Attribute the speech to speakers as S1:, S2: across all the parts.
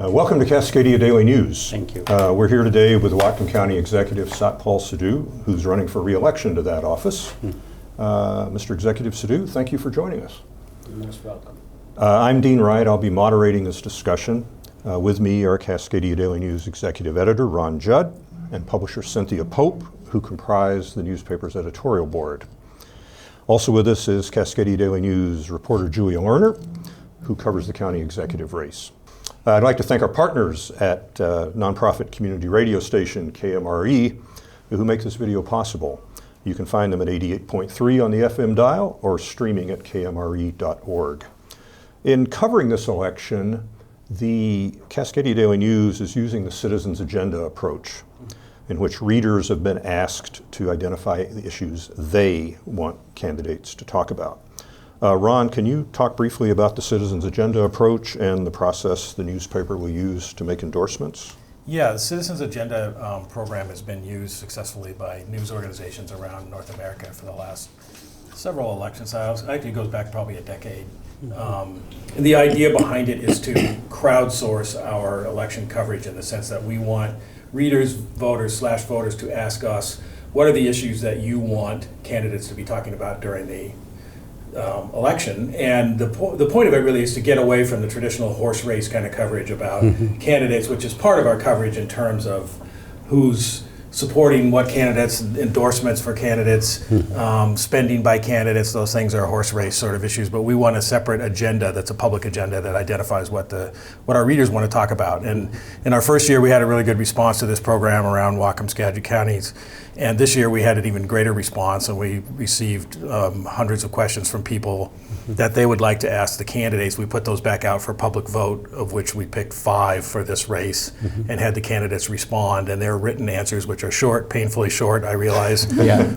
S1: Welcome to Cascadia Daily News.
S2: Thank you.
S1: We're here today with Whatcom County Executive Satpal Sidhu, who's running for re-election to that office. Mr. Executive Sidhu, thank you for joining us.
S2: You're most welcome.
S1: I'm Dean Wright. I'll be moderating this discussion. With me are Cascadia Daily News Executive Editor Ron Judd and publisher Cynthia Pope, who comprise the newspaper's editorial board. Also with us is Cascadia Daily News reporter Julia Lerner, who covers the county executive race. I'd like to thank our partners at nonprofit community radio station KMRE, who make this video possible. You can find them at 88.3 on the FM dial or streaming at kmre.org. In covering this election, the Cascadia Daily News is using the Citizens Agenda approach, in which readers have been asked to identify the issues they want candidates to talk about. Ron, can you talk briefly about the Citizens Agenda approach and the process the newspaper will use to make endorsements?
S3: Yeah, the Citizens Agenda program has been used successfully by news organizations around North America for the last several election cycles. Actually, it goes back probably a decade. And the idea behind it is to crowdsource our election coverage in the sense that we want readers, voters to ask us, what are the issues that you want candidates to be talking about during the election? And the point of it really is to get away from the traditional horse race kind of coverage about candidates, which is part of our coverage in terms of who's supporting what candidates, endorsements for candidates, spending by candidates. Those things are horse race sort of issues, but we want a separate agenda that's a public agenda that identifies what our readers want to talk about. And in our first year, we had a really good response to this program around Whatcom, Skagit counties. And this year we had an even greater response, and we received hundreds of questions from people that they would like to ask the candidates. We put those back out for public vote, of which we picked 5 for this race, and had the candidates respond. And their written answers, which are short, painfully short, I realize,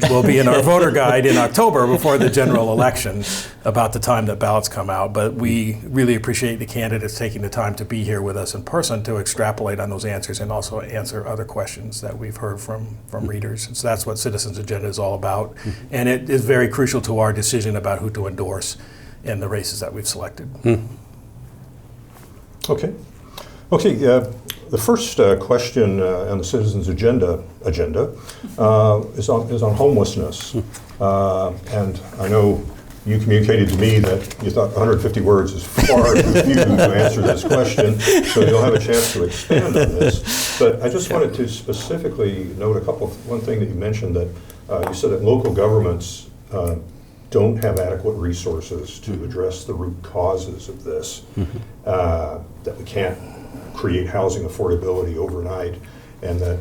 S3: will be in our voter guide in October before the general election, about the time that ballots come out. But we really appreciate the candidates taking the time to be here with us in person to extrapolate on those answers and also answer other questions that we've heard from readers. So that's what Citizens Agenda is all about. And it is very crucial to our decision about who to endorse in the races that we've selected.
S1: Okay. The first question on the Citizens Agenda is on homelessness. And I know you communicated to me that you thought 150 words is far too few to answer this question, so you'll have a chance to expand on this. But I just wanted to specifically note one thing that you mentioned, that you said that local governments don't have adequate resources to address the root causes of this, that we can't create housing affordability overnight, and that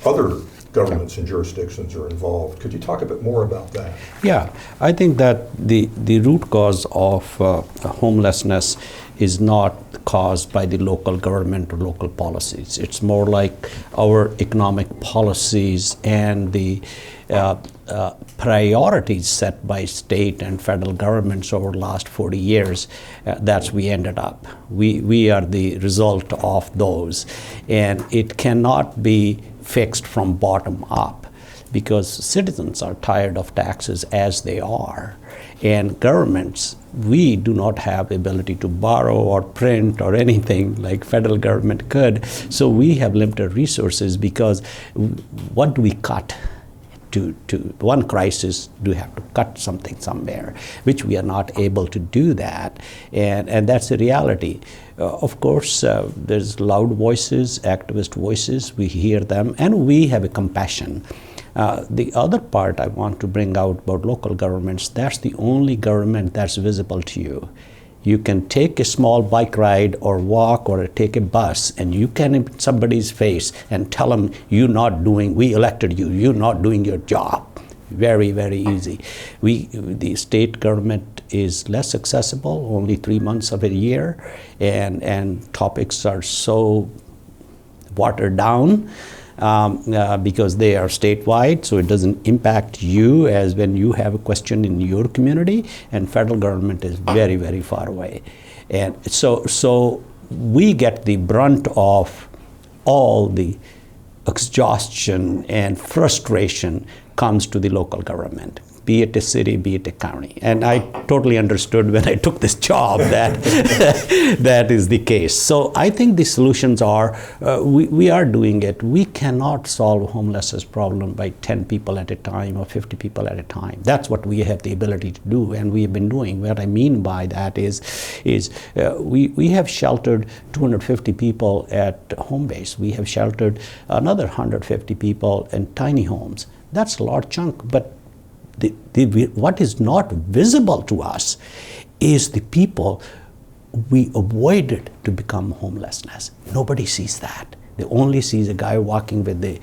S1: other governments and jurisdictions are involved. Could you talk a bit more about that?
S2: Yeah, I think that the root cause of homelessness is not caused by the local government or local policies. It's more like our economic policies and the priorities set by state and federal governments over the last 40 years. That's we ended up. We are the result of those, and it cannot be fixed from bottom up, because citizens are tired of taxes as they are, and governments, we do not have the ability to borrow or print or anything like federal government could. So we have limited resources, because what do we cut? To one crisis, do we have to cut something somewhere, which we are not able to do that, and that's the reality. Of course, there's loud voices, activist voices, we hear them, and we have a compassion. The other part I want to bring out about local governments, that's the only government that's visible to you. You can take a small bike ride or walk or take a bus, and you can in somebody's face and tell them, we elected you, you're not doing your job. Very, very easy. The state government is less accessible, only 3 months of a year, and topics are so watered down because they are statewide, so it doesn't impact you as when you have a question in your community, and federal government is very, very far away. And so we get the brunt of all the exhaustion and frustration comes to the local government. be it a city, be it a county. And I totally understood when I took this job that that is the case. So I think the solutions are, we are doing it. We cannot solve homelessness problem by 10 people at a time or 50 people at a time. That's what we have the ability to do, and we have been doing. What I mean by that is we have sheltered 250 people at home base. We have sheltered another 150 people in tiny homes. That's a large chunk, but what is not visible to us is the people we avoided to become homelessness. Nobody sees that. They only see a guy walking with the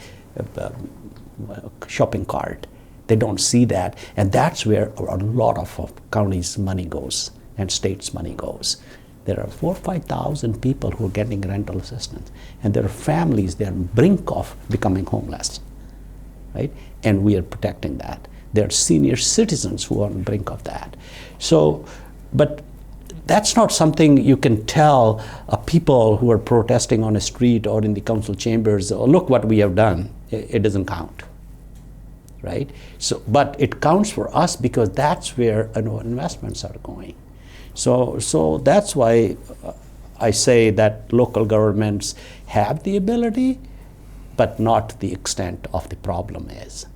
S2: shopping cart. They don't see that, and that's where a lot of county's money goes and state's money goes. There are 4,000 or 5,000 people who are getting rental assistance, and there are families that are on the brink of becoming homeless, right? And we are protecting that. There are senior citizens who are on the brink of that. So, but that's not something you can tell people who are protesting on a street or in the council chambers, oh, look what we have done. It doesn't count, right? So, but it counts for us because that's where investments are going. So that's why I say that local governments have the ability, but not the extent of the problem is.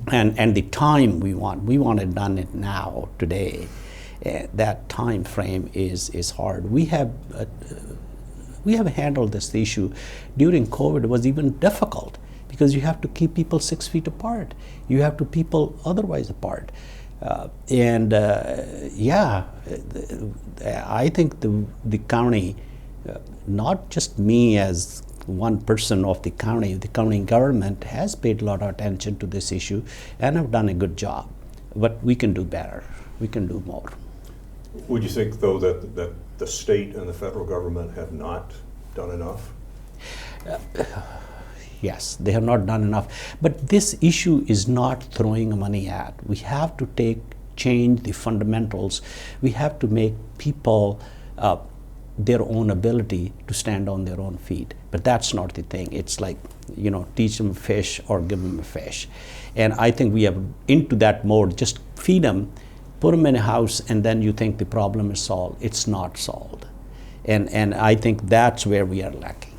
S2: And the time we want it done it now, today. That time frame is hard. We have handled this issue during COVID. It was even difficult because you have to keep people 6 feet apart. You have to people otherwise apart. I think the county, not just me as one person of the county government has paid a lot of attention to this issue and have done a good job. But we can do better. We can do more.
S1: Would you think, though, that the state and the federal government have not done enough?
S2: Yes, they have not done enough. But this issue is not throwing money at. We have to change the fundamentals. We have to make people their own ability to stand on their own feet. But that's not the thing. It's like, teach them fish or give them a fish. And I think we have into that mode, just feed them, put them in a house, and then you think the problem is solved. It's not solved. And I think that's where we are lacking.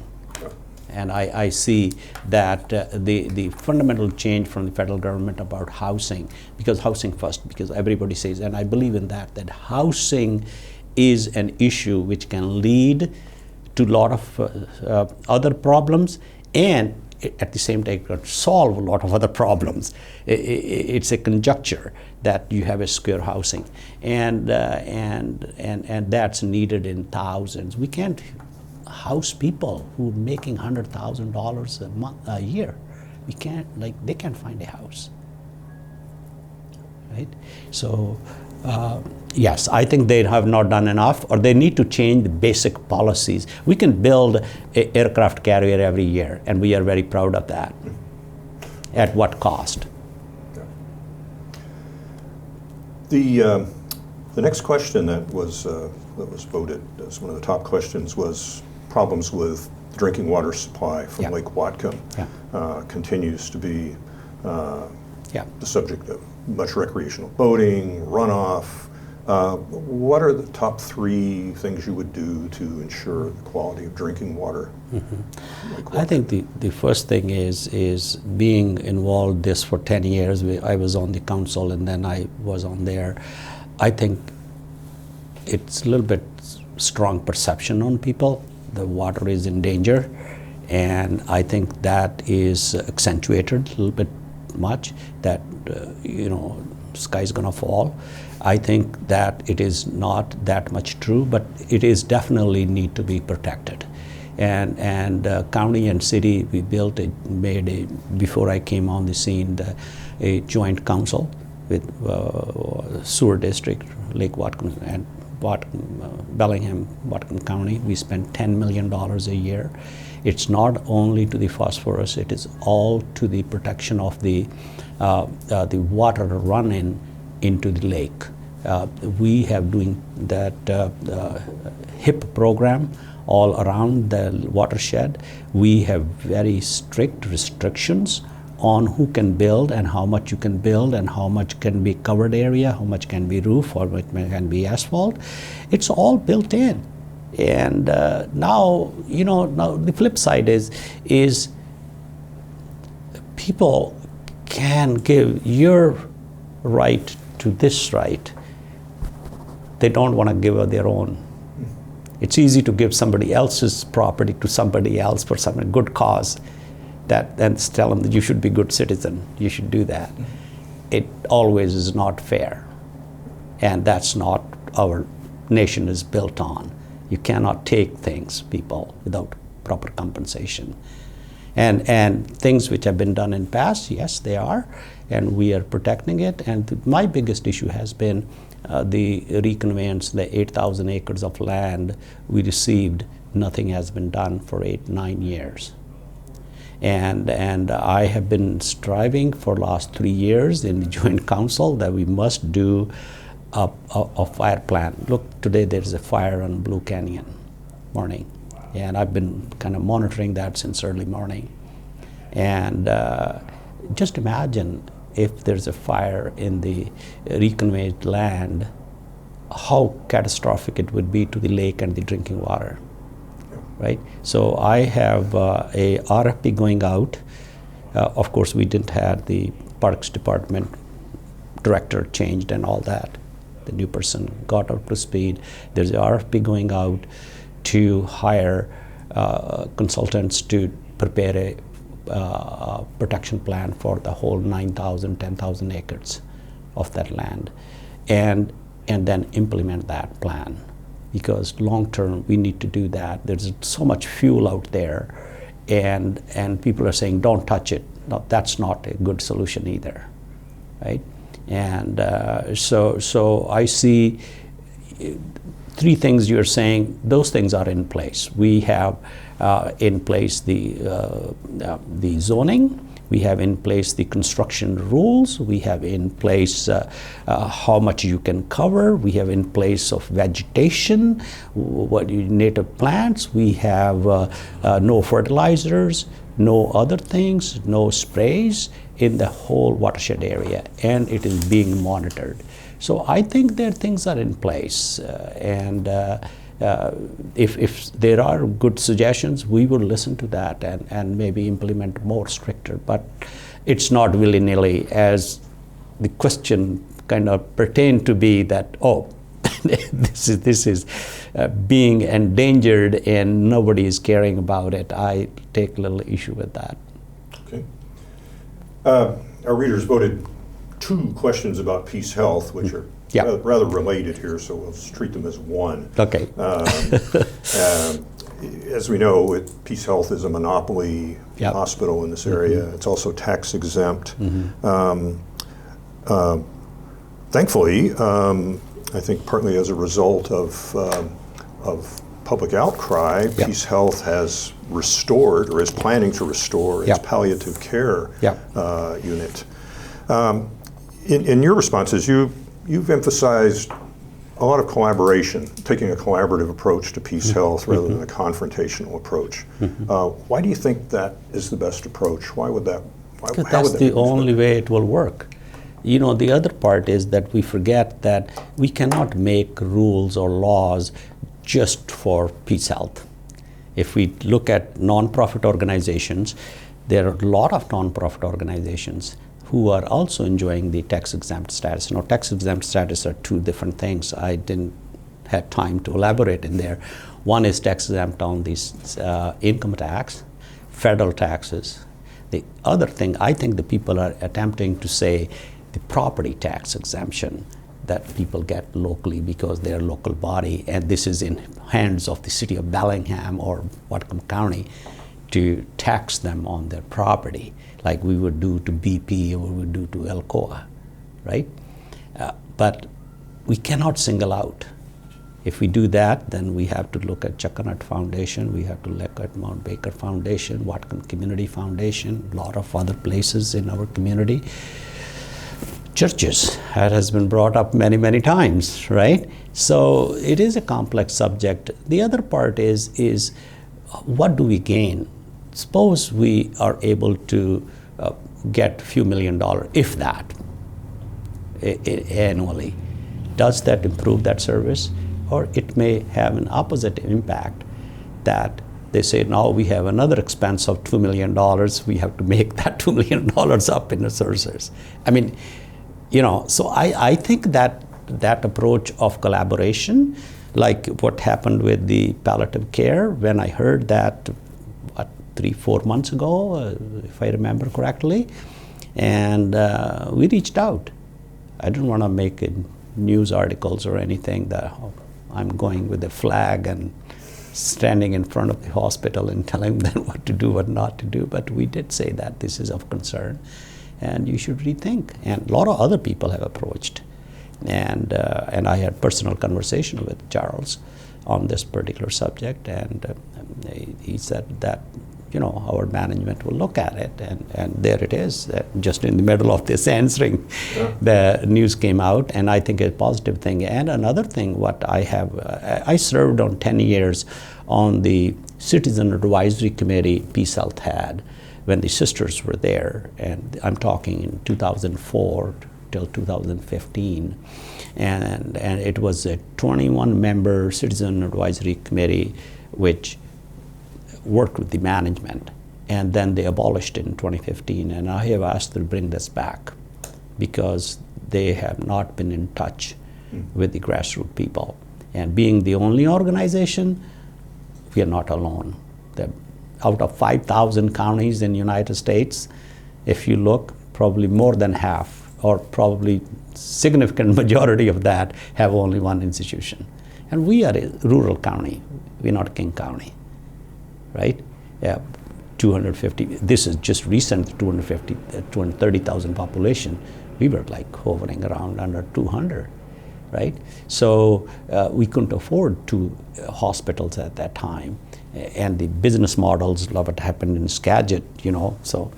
S2: And I see that the fundamental change from the federal government about housing, because housing first, because everybody says, and I believe in that housing is an issue which can lead to a lot of other problems, and at the same time can solve a lot of other problems. It's a conjecture that you have a secure housing, and that's needed in thousands. We can't house people who are making $100,000 a year. We can't, they can't find a house, right? So yes, I think they have not done enough, or they need to change the basic policies. We can build an aircraft carrier every year, and we are very proud of that. At what cost?
S1: The next question that was voted as one of the top questions was problems with drinking water supply from Lake Whatcom. Continues to be the subject of much recreational boating, runoff. What are the top 3 things you would do to ensure the quality of drinking water?
S2: I think the first thing is being involved this for 10 years. I was on the council and then I was on there. I think it's a little bit strong perception on people. The water is in danger, and I think that is accentuated a little bit much, that sky's gonna fall. I think that it is not that much true, but it is definitely need to be protected. And county and city, we before I came on the scene, a joint council with sewer district, Lake Whatcom and Bellingham, Whatcom County. We spend $10 million a year. It's not only to the phosphorus, it is all to the protection of the water run-in into the lake. We have doing that HIP program all around the watershed. We have very strict restrictions on who can build and how much you can build and how much can be covered area, how much can be roof, or what can be asphalt. It's all built in. And now the flip side is people can give your right to this right. They don't want to give up their own. It's easy to give somebody else's property to somebody else for some good cause, and tell them that you should be a good citizen, you should do that. It always is not fair. And that's not our nation is built on. You cannot take things, people, without proper compensation. And things which have been done in past, yes, they are, and we are protecting it. And my biggest issue has been the reconveyance, the 8,000 acres of land we received. Nothing has been done for 8-9 years. And I have been striving for the last 3 years in the Joint Council that we must do a fire plan. Look, today there's a fire on Blue Canyon morning, and I've been kind of monitoring that since early morning. And just imagine if there's a fire in the reconveyed land, how catastrophic it would be to the lake and the drinking water, right? So I have a RFP going out. Of course, we didn't have the Parks Department director changed and all that. The new person got up to speed. There's an RFP going out to hire consultants to prepare a protection plan for the whole 9,000, 10,000 acres of that land, and then implement that plan. Because long term, we need to do that. There's so much fuel out there, and people are saying, don't touch it. No, that's not a good solution either, right? And so I see 3 things you're saying. Those things are in place. We have in place the zoning. We have in place the construction rules. We have in place how much you can cover. We have in place of vegetation, native plants. We have no fertilizers, no other things, no sprays in the whole watershed area, and it is being monitored. So I think that things are in place, and if there are good suggestions, we will listen to that and maybe implement more stricter. But it's not willy-nilly, as the question kind of pertained to be that, oh, this is being endangered and nobody is caring about it. I take a little issue with that.
S1: Okay. Our readers voted 2 questions about Peace Health, which are rather related here, so we'll treat them as one.
S2: Okay.
S1: As we know, Peace Health is a monopoly hospital in this area. It's also tax exempt. Thankfully, I think partly as a result of public outcry, Peace Health has restored, or is planning to restore, its palliative care unit. In your responses, you've emphasized a lot of collaboration, taking a collaborative approach to Peace Health rather than a confrontational approach. Why do you think that is the best approach? Why would that?
S2: Because that's the only way it will work. You know, the other part is that we forget that we cannot make rules or laws just for Peace Health. If we look at nonprofit organizations, there are a lot of nonprofit organizations who are also enjoying the tax-exempt status. You know, tax-exempt status are 2 different things. I didn't have time to elaborate in there. One is tax-exempt on the income tax, federal taxes. The other thing, I think the people are attempting to say the property tax exemption that people get locally because they're a local body, and this is in hands of the city of Bellingham or Whatcom County to tax them on their property, like we would do to BP or we would do to Alcoa, right? But we cannot single out. If we do that, then we have to look at Chuckanut Foundation, we have to look at Mount Baker Foundation, Whatcom Community Foundation, a lot of other places in our community. Churches, that has been brought up many, many times, right? So it is a complex subject. The other part is what do we gain? Suppose we are able to get a few $1 million, if that, annually. Does that improve that service? Or it may have an opposite impact, that they say, now we have another expense of $2 million, we have to make that $2 million up in the services. I mean, so I think that approach of collaboration, like what happened with the palliative care, when I heard that, 3-4 months ago, if I remember correctly, and we reached out. I didn't want to make news articles or anything that I'm going with a flag and standing in front of the hospital and telling them what to do, what not to do, but we did say that this is of concern and you should rethink. And a lot of other people have approached. And I had personal conversation with Charles on this particular subject, and he said that our management will look at it, and there it is, just in the middle of this answering, the news came out, and I think a positive thing. And another thing, what I served on 10 years on the Citizen Advisory Committee Peace Health had, when the sisters were there, and I'm talking in 2004 till 2015, and it was a 21-member Citizen Advisory Committee which worked with the management, and then they abolished it in 2015, and I have asked them to bring this back because they have not been in touch with the grassroots people. And being the only organization, we are not alone. Out of 5,000 counties in the United States, if you look, probably more than half, or probably significant majority of that, have only one institution. And we are a rural county, we're not King County. Right? Yeah, 250, this is just recent, 230,000 population. We were like hovering around under 200, right? So we couldn't afford 2 hospitals at that time. And the business models of what happened in Skagit, so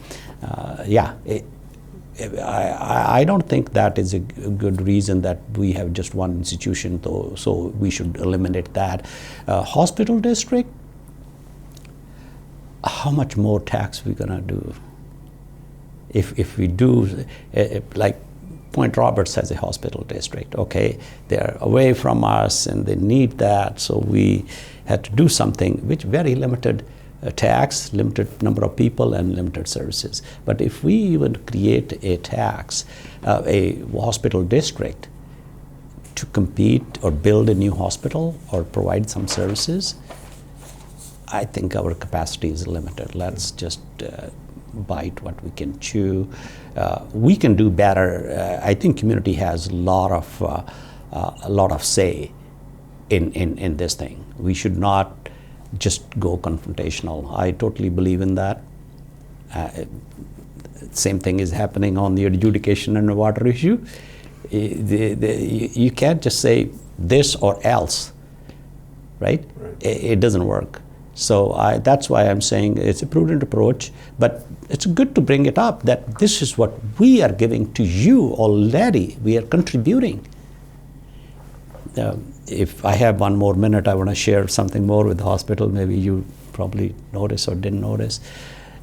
S2: I don't think that is a good reason that we have just one institution, though, so we should eliminate that. Hospital district, how much more tax we gonna do? If we do, like Point Roberts has a hospital district, okay? They're away from us and they need that, so we had to do something which very limited tax, limited number of people and limited services. But if we even create a tax, a hospital district to compete or build a new hospital or provide some services, I think our capacity is limited. Let's just bite what we can chew. We can do better. I think community has a lot of say in this thing. We should not just go confrontational. I totally believe in that. Same thing is happening on the adjudication and the water issue. You can't just say this or else, right? It doesn't work. So that's why I'm saying it's a prudent approach, but it's good to bring it up that this is what we are giving to you already. We are contributing. If I have one more minute, I want to share something more with the hospital. Maybe you probably noticed or didn't notice.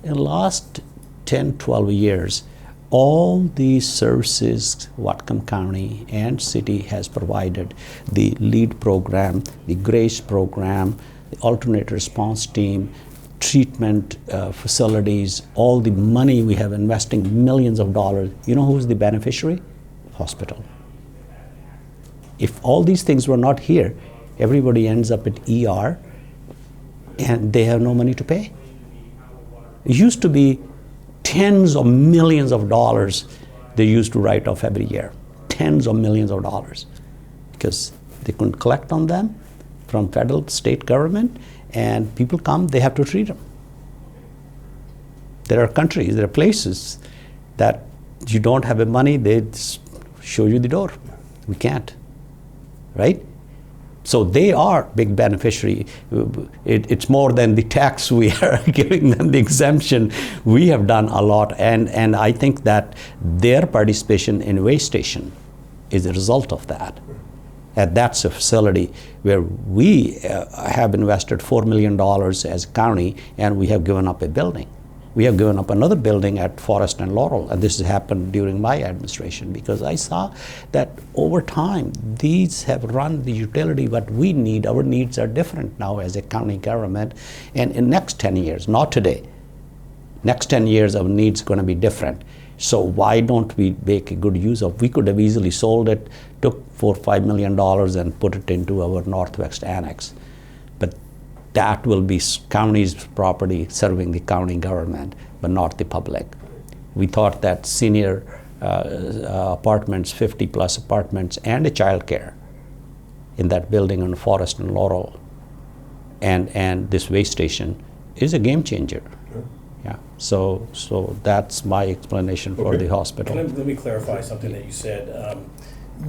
S2: In the last 10, 12 years, all these services Whatcom County and city has provided, the LEAD program, the GRACE program, the alternate response team, treatment facilities, all the money we have investing millions of dollars. You know who's the beneficiary? Hospital. If all these things were not here, everybody ends up at ER and they have no money to pay. It used to be tens of millions of dollars they used to write off every year. Tens of millions of dollars. Because they couldn't collect on them from federal, state government, and people come, they have to treat them. There are countries, there are places that you don't have the money, they show you the door. We can't, right? So they are big beneficiary. It's more than the tax we are giving them, the exemption. We have done a lot, and I think that their participation in Way Station is a result of that. And that's a facility where we have invested $4 million as a county, and we have given up a building. We have given up another building at Forest and Laurel, and this has happened during my administration, because I saw that over time, these have run the utility what we need. Our needs are different now as a county government, and in next 10 years, not today, next 10 years our needs going to be different. So why don't we make a good use of, we could have easily sold it, took $4 or $5 million and put it into our Northwest Annex. But that will be county's property serving the county government, but not the public. We thought that senior apartments, 50 plus apartments, and a child care in that building on Forest and Laurel and this waste station is a game changer. Yeah, so that's my explanation for the hospital.
S3: Let me clarify something that you said.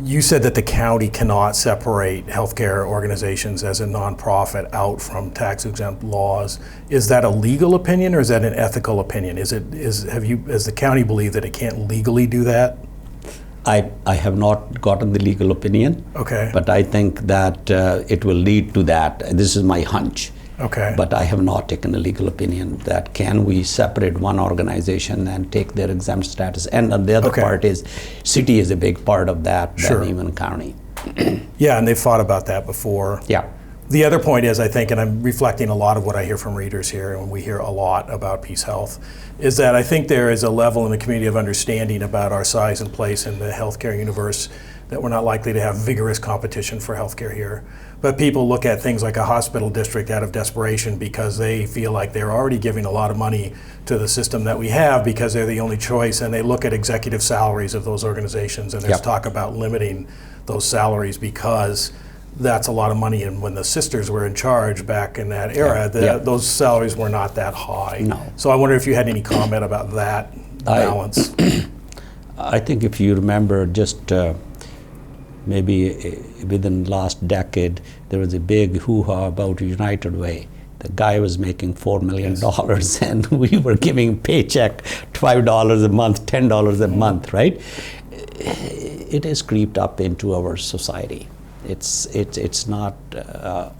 S3: You said that the county cannot separate healthcare organizations as a nonprofit out from tax-exempt laws. Is that a legal opinion or is that an ethical opinion? Does the county believe that it can't legally do that?
S2: I have not gotten the legal opinion.
S3: Okay.
S2: But I think that it will lead to that. This is my hunch.
S3: Okay.
S2: But I have not taken a legal opinion that can we separate one organization and take their exempt status. And the other part is city is a big part of that than even county.
S3: Yeah, and they've thought about that before.
S2: Yeah.
S3: The other point is, I think, and I'm reflecting a lot of what I hear from readers here, and we hear a lot about Peace Health, is that I think there is a level in the community of understanding about our size and place in the healthcare universe that we're not likely to have vigorous competition for healthcare here. But people look at things like a hospital district out of desperation because they feel like they're already giving a lot of money to the system that we have because they're the only choice, and they look at executive salaries of those organizations, and there's talk about limiting those salaries because that's a lot of money. And when the sisters were in charge back in that era, those salaries were not that high.
S2: No.
S3: So I wonder if you had any comment about that balance.
S2: I think if you remember just maybe within the last decade, there was a big hoo-ha about United Way. The guy was making $4 million and we were giving paycheck $5 a month, $10 a month, right? It has creeped up into our society. It's not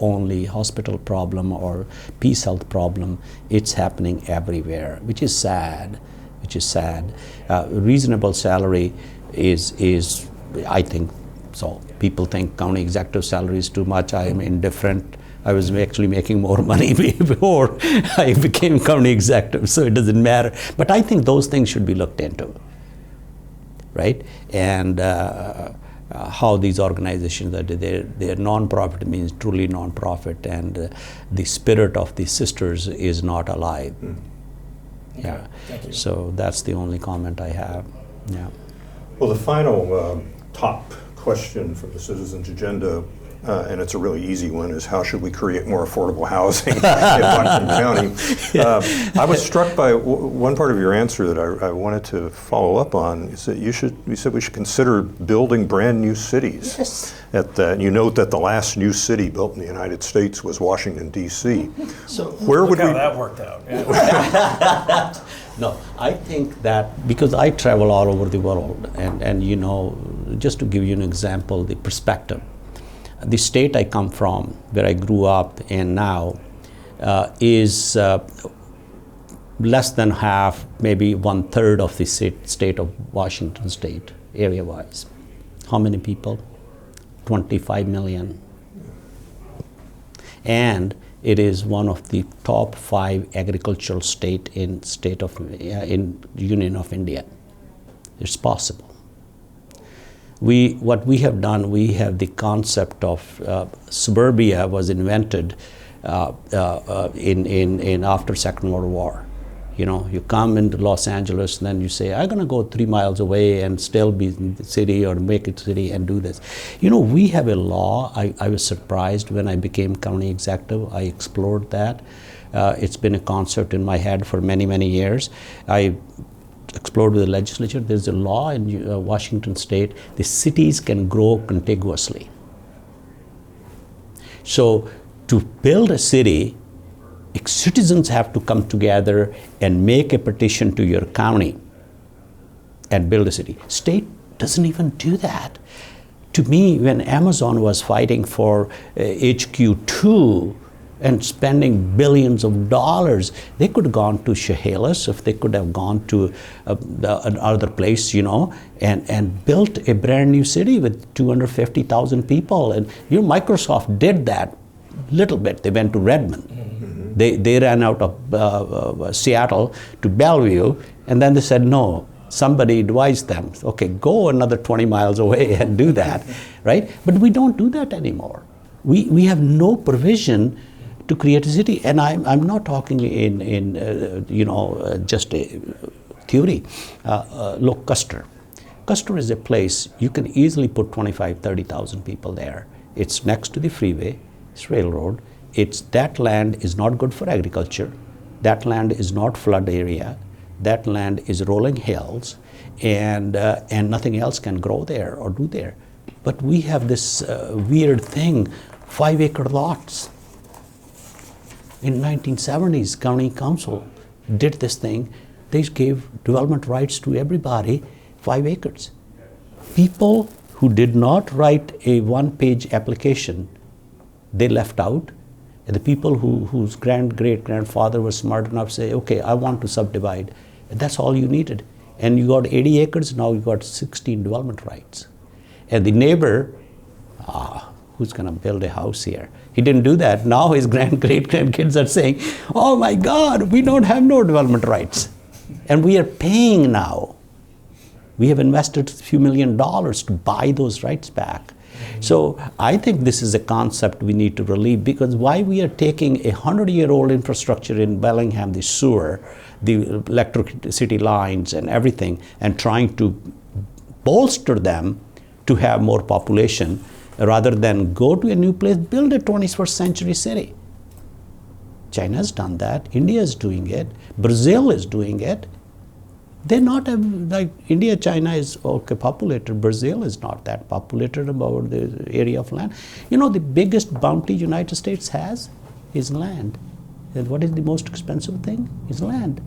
S2: only hospital problem or Peace Health problem. It's happening everywhere, which is sad. Reasonable salary is I think so. People think county executive salary is too much. I am indifferent. I was actually making more money before I became county executive, so it doesn't matter. But I think those things should be looked into, right? And how these organizations are, they're non-profit means truly non-profit, and the spirit of the sisters is not alive. Yeah.
S3: Thank you.
S2: So that's the only comment I have. Yeah.
S1: Well, the final top question from the Citizens Agenda, and it's a really easy one, is how should we create more affordable housing in Washington County? I was struck by one part of your answer that I wanted to follow up on. Is that you said we should consider building brand new cities.
S2: Yes.
S1: You note that the last new city built in the United States was Washington, D.C.
S2: So
S1: where would
S3: Look
S1: we?
S3: how that worked out. Yeah.
S2: No, I think that because I travel all over the world, and you know, just to give you an example, the perspective. The state I come from, where I grew up and now, is less than half, maybe 1/3 of the state of Washington state, area-wise. How many people? 25 million. And it is one of the top 5 agricultural state in Union of India. It's possible. What we have done, we have the concept of suburbia was invented in after Second World War. You know, you come into Los Angeles and then you say, I'm going to go 3 miles away and still be in the city or make it city and do this. You know, we have a law. I was surprised when I became county executive. I explored that. It's been a concept in my head for many, many years. I explored with the legislature. There's a law in Washington state. The cities can grow contiguously. So to build a city, citizens have to come together and make a petition to your county and build a city. State doesn't even do that. To me, when Amazon was fighting for HQ2 and spending billions of dollars. They could have gone to Chehalis, if they could have gone to another place, and built a brand new city with 250,000 people. And Microsoft did that a little bit. They went to Redmond. Mm-hmm. They ran out of Seattle to Bellevue, and then they said, no, somebody advised them, okay, go another 20 miles away and do that, right? But we don't do that anymore. We have no provision to create a city, and I'm not talking in just a theory. Look, Custer is a place you can easily put 25, 30,000 people there. It's next to the freeway, it's railroad. That land is not good for agriculture. That land is not flood area. That land is rolling hills, and nothing else can grow there or do there. But we have this weird thing, 5-acre lots. In 1970s, county council did this thing. They gave development rights to everybody, 5 acres. People who did not write a one-page application, they left out. And the people whose great-grandfather was smart enough to say, okay, I want to subdivide. And that's all you needed. And you got 80 acres, now you got 16 development rights. And the neighbor, who's going to build a house here? He didn't do that. Now his great-grandkids are saying, oh my God, we don't have no development rights. And we are paying now. We have invested a few $1 million to buy those rights back. So I think this is a concept we need to relieve, because why we are taking a 100-year-old infrastructure in Bellingham, the sewer, the electricity lines and everything, and trying to bolster them to have more population, rather than go to a new place, build a 21st century city. China's done that, India is doing it, Brazil is doing it. They're not, like India, China is okay populated, Brazil is not that populated about the area of land. The biggest bounty United States has is land. And what is the most expensive thing? Is land.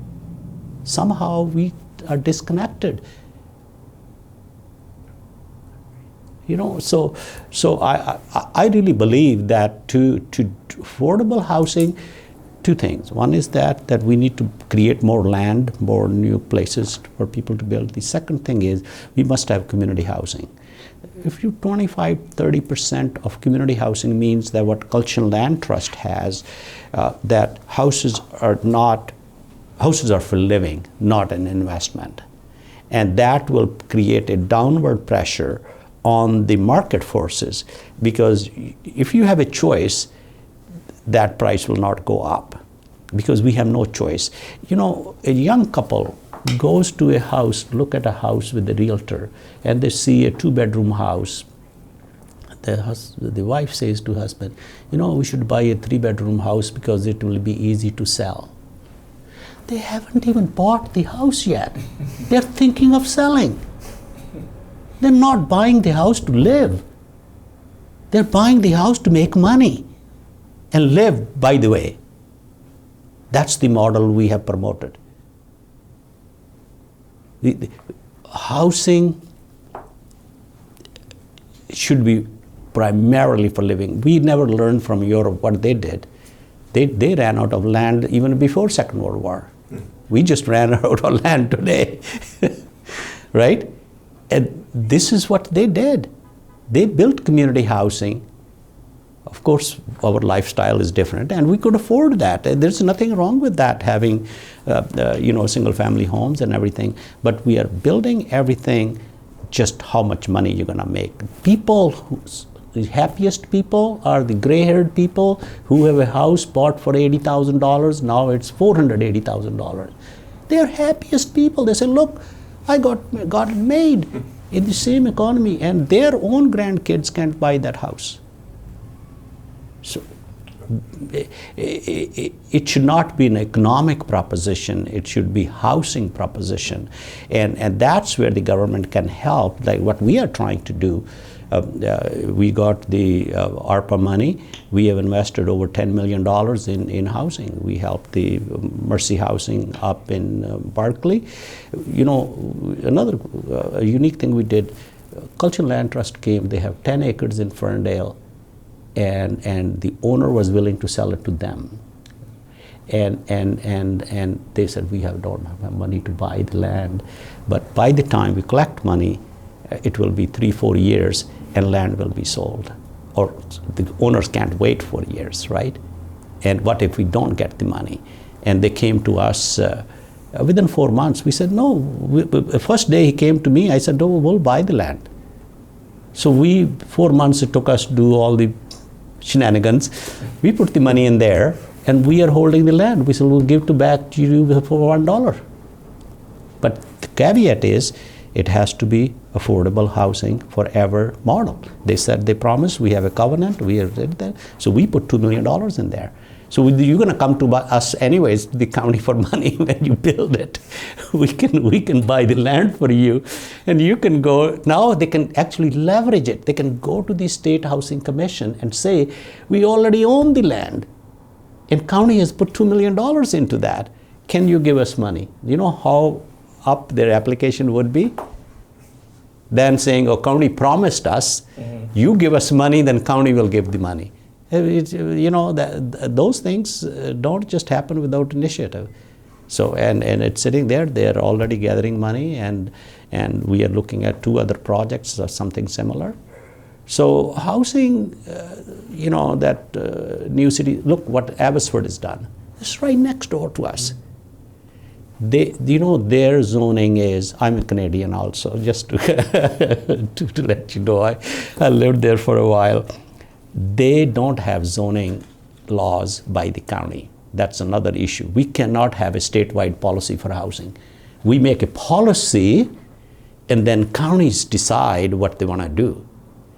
S2: Somehow we are disconnected. So I really believe that to affordable housing, two things. One is that we need to create more land, more new places for people to build. The second thing is we must have community housing. If you 25-30% of community housing means that what Cultural Land Trust has, that houses are for living, not an investment. And that will create a downward pressure on the market forces, because if you have a choice, that price will not go up, because we have no choice. A young couple goes to a house, look at a house with the realtor, and they see a 2-bedroom house. The wife says to husband, we should buy a 3-bedroom house because it will be easy to sell. They haven't even bought the house yet. They're thinking of selling. They're not buying the house to live. They're buying the house to make money and live, by the way. That's the model we have promoted. The housing should be primarily for living. We never learned from Europe what they did. They ran out of land even before Second World War. We just ran out of land today, right? And this is what they did. They built community housing. Of course, our lifestyle is different, and we could afford that. There's nothing wrong with that, having single-family homes and everything. But we are building everything just how much money you're going to make. The happiest people are the gray-haired people who have a house bought for $80,000. Now it's $480,000. They're happiest people. They say, look, I got it made in the same economy, and their own grandkids can't buy that house. So it should not be an economic proposition, it should be housing proposition. And that's where the government can help, like what we are trying to do. We got the ARPA money. We have invested over $10 million in housing. We helped the Mercy Housing up in Berkeley. Another unique thing we did, Cultural Land Trust came, they have 10 acres in Ferndale, and the owner was willing to sell it to them. And they said, we don't have money to buy the land, but by the time we collect money, it will be 3-4 years and land will be sold. Or the owners can't wait 4 years, right? And what if we don't get the money? And they came to us within 4 months. We said, no. The first day he came to me, I said, no, we'll buy the land. So 4 months it took us to do all the shenanigans. We put the money in there, and we are holding the land. We said, we'll give it back to you for $1. But the caveat is, it has to be affordable housing forever model. They said, they promised, we have a covenant, we have did that. So we put $2 million in there. So you're going to come to us anyways, the county, for money when you build it. We can buy the land for you, and you can go. Now they can actually leverage it. They can go to the State Housing Commission and say, we already own the land, and county has put $2 million into that. Can you give us money? You know how up their application would be? Then saying, oh, county promised us, you give us money, then county will give the money. Those things don't just happen without initiative. So, and it's sitting there, they're already gathering money, and we are looking at 2 other projects or something similar. So housing, that new city, look what Abbotsford has done. It's right next door to us. Their zoning is, I'm a Canadian also, just to, to let you know, I lived there for a while. They don't have zoning laws by the county. That's another issue. We cannot have a statewide policy for housing. We make a policy, and then counties decide what they want to do.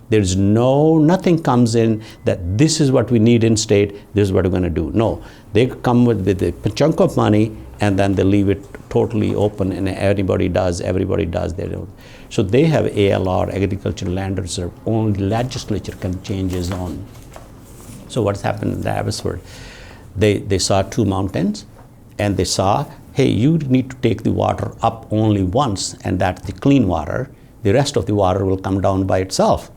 S2: There's nothing comes in that this is what we need in state, this is what we're going to do. No, they come with a chunk of money, and then they leave it totally open, and everybody does their own. So they have ALR, Agricultural Land Reserve, only legislature can change its own. So what's happened in Abbotsford? They saw 2 mountains, and they saw, hey, you need to take the water up only once, and that's the clean water. The rest of the water will come down by itself.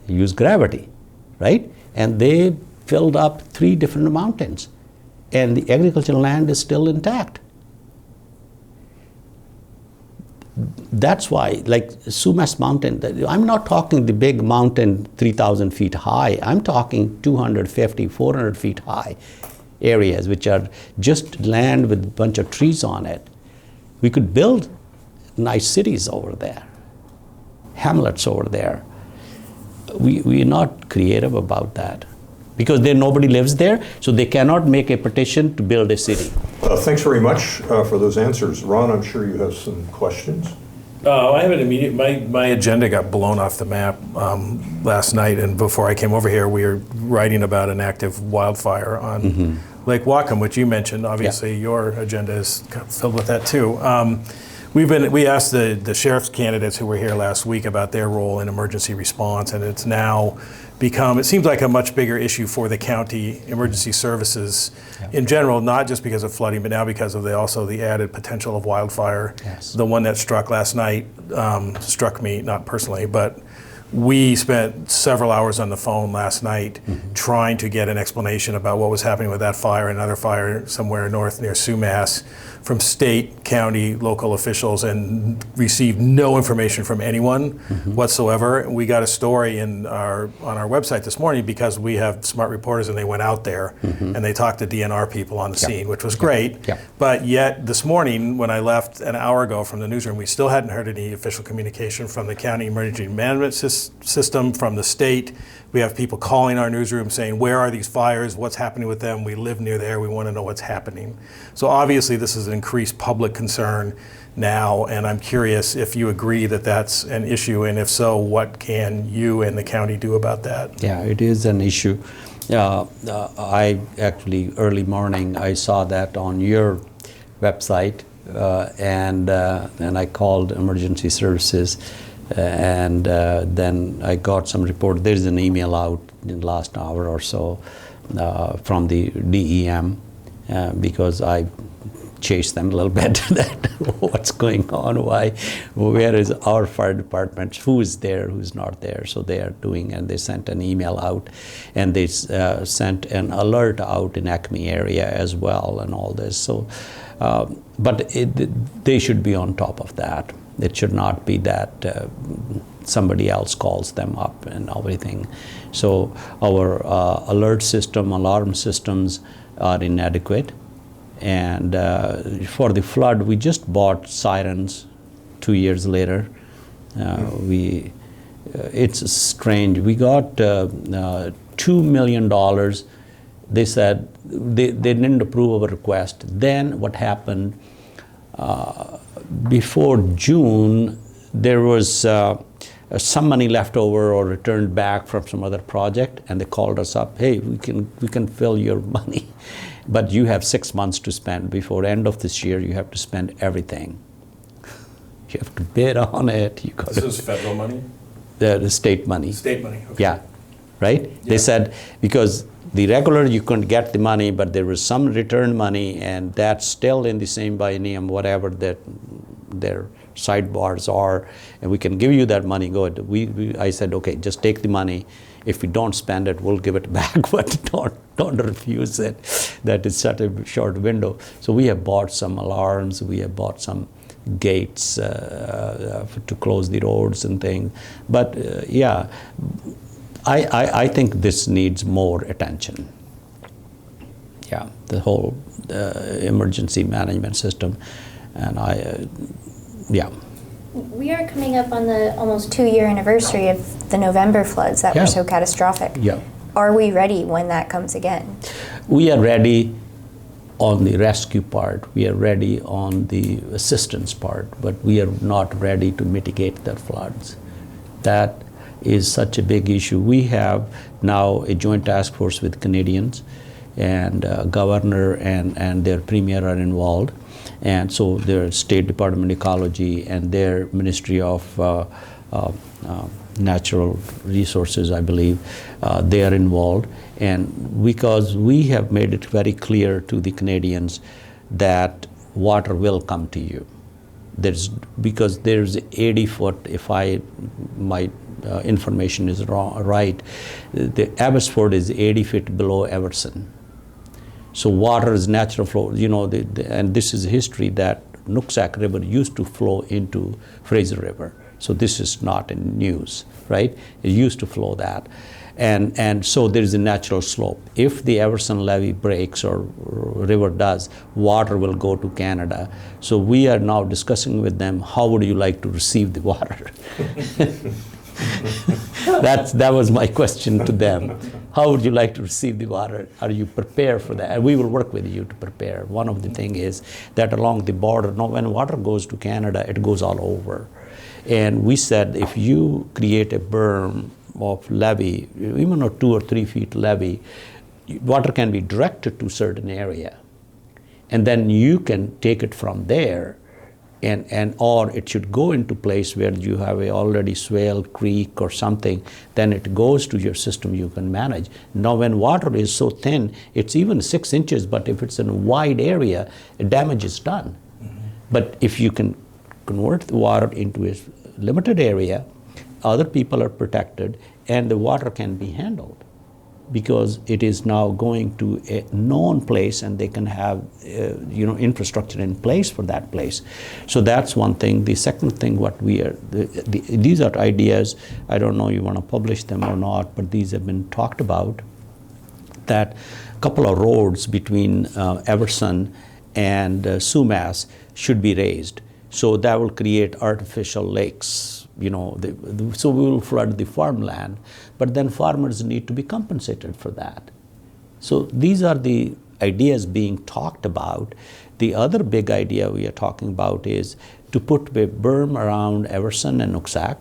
S2: Use gravity, right? And they filled up 3 different mountains, and the agricultural land is still intact. That's why, like Sumas Mountain, I'm not talking the big mountain 3,000 feet high. I'm talking 250, 400 feet high areas, which are just land with a bunch of trees on it. We could build nice cities over there, hamlets over there. We're not creative about that, because nobody lives there, so they cannot make a petition to build a city.
S1: Thanks very much for those answers. Ron, I'm sure you have some questions.
S3: I have an immediate, my agenda got blown off the map last night, and before I came over here, we were writing about an active wildfire on Lake Whatcom, which you mentioned. Obviously, your agenda is filled with that too. We asked the sheriff's candidates who were here last week about their role in emergency response, and it's now become, it seems like a much bigger issue for the county emergency services in general, not just because of flooding, but now because of also the added potential of wildfire.
S2: Yes.
S3: The one that struck last night struck me, not personally, but we spent several hours on the phone last night trying to get an explanation about what was happening with that fire and another fire somewhere north near Sumas from state, county, local officials, and received no information from anyone whatsoever. We got a story on our website this morning because we have smart reporters, and they went out there and they talked to DNR people on the scene, which was great. But yet this morning, when I left an hour ago from the newsroom, we still hadn't heard any official communication from the county emergency management system, from the state. We have people calling our newsroom saying, where are these fires? What's happening with them? We live near there. We want to know what's happening. So obviously this is an increased public concern now, and I'm curious if you agree that that's an issue, and if so, what can you and the county do about that?
S2: Yeah, it is an issue. I actually, early morning, I saw that on your website, and I called emergency services. And then I got some report. There's an email out in the last hour or so from the DEM because I chase them a little bit that what's going on, where is our fire department, who is there, who's not there. So they are doing, and they sent an email out, and they sent an alert out in Acme area as well, and all this. So, but they should be on top of that. It should not be that somebody else calls them up and everything. So our alert system, alarm systems are inadequate. And for the flood, we just bought sirens 2 years later. It's strange. We got $2 million. They said they didn't approve our request. Then what happened, before June, there was some money left over or returned back from some other project, and they called us up, hey, we can fill your money, but you have 6 months to spend. Before end of this year, you have to spend everything. You have to bid on it.
S3: This is federal money?
S2: The state money.
S3: State money, okay.
S2: Yeah, right? Yeah. They said, because the regular you couldn't get the money, but there was some return money, and that's still in the same biennium, whatever that their sidebars are, and we can give you that money, go ahead. I said, okay, just take the money. If we don't spend it, we'll give it back, but don't refuse it. That is such a short window. So we have bought some alarms, we have bought some gates to close the roads and things. But yeah, I think this needs more attention. Yeah, the whole emergency management system, and yeah.
S4: We are coming up on the almost 2-year anniversary of the November floods that were so catastrophic.
S2: Yeah.
S4: Are we ready when that comes again?
S2: We are ready on the rescue part. We are ready on the assistance part, but we are not ready to mitigate the floods. That is such a big issue. We have now a joint task force with Canadians, and governor and their premier are involved. And so their State Department of Ecology and their Ministry of Natural Resources, I believe, they are involved. And because we have made it very clear to the Canadians that water will come to you. Because there's 80 foot, if my information is right, the Abbotsford is 80 feet below Everson. So water is natural flow, and this is history that Nooksack River used to flow into Fraser River. So this is not in news, right? It used to flow that. And so there is a natural slope. If the Everson levee breaks or river does, water will go to Canada. So we are now discussing with them, how would you like to receive the water? That was my question to them. How would you like to receive the water? Are you prepared for that? And we will work with you to prepare. One of the things is that along the border, when water goes to Canada, it goes all over. And we said, if you create a berm of levee, even a 2 or 3 feet levee, water can be directed to a certain area. And then you can take it from there, or it should go into place where you have a already swale, creek or something, then it goes to your system you can manage. Now when water is so thin, it's even 6 inches, but if it's in a wide area, damage is done. Mm-hmm. But if you can convert the water into a limited area, other people are protected, and the water can be handled, because it is now going to a known place, and they can have infrastructure in place for that place. So that's one thing. The second thing, what we are, these are ideas, I don't know you want to publish them or not, but these have been talked about, that a couple of roads between Everson and Sumas should be raised. So that will create artificial lakes. So we will flood the farmland, but then farmers need to be compensated for that. So these are the ideas being talked about. The other big idea we are talking about is to put a berm around Everson and Nooksack.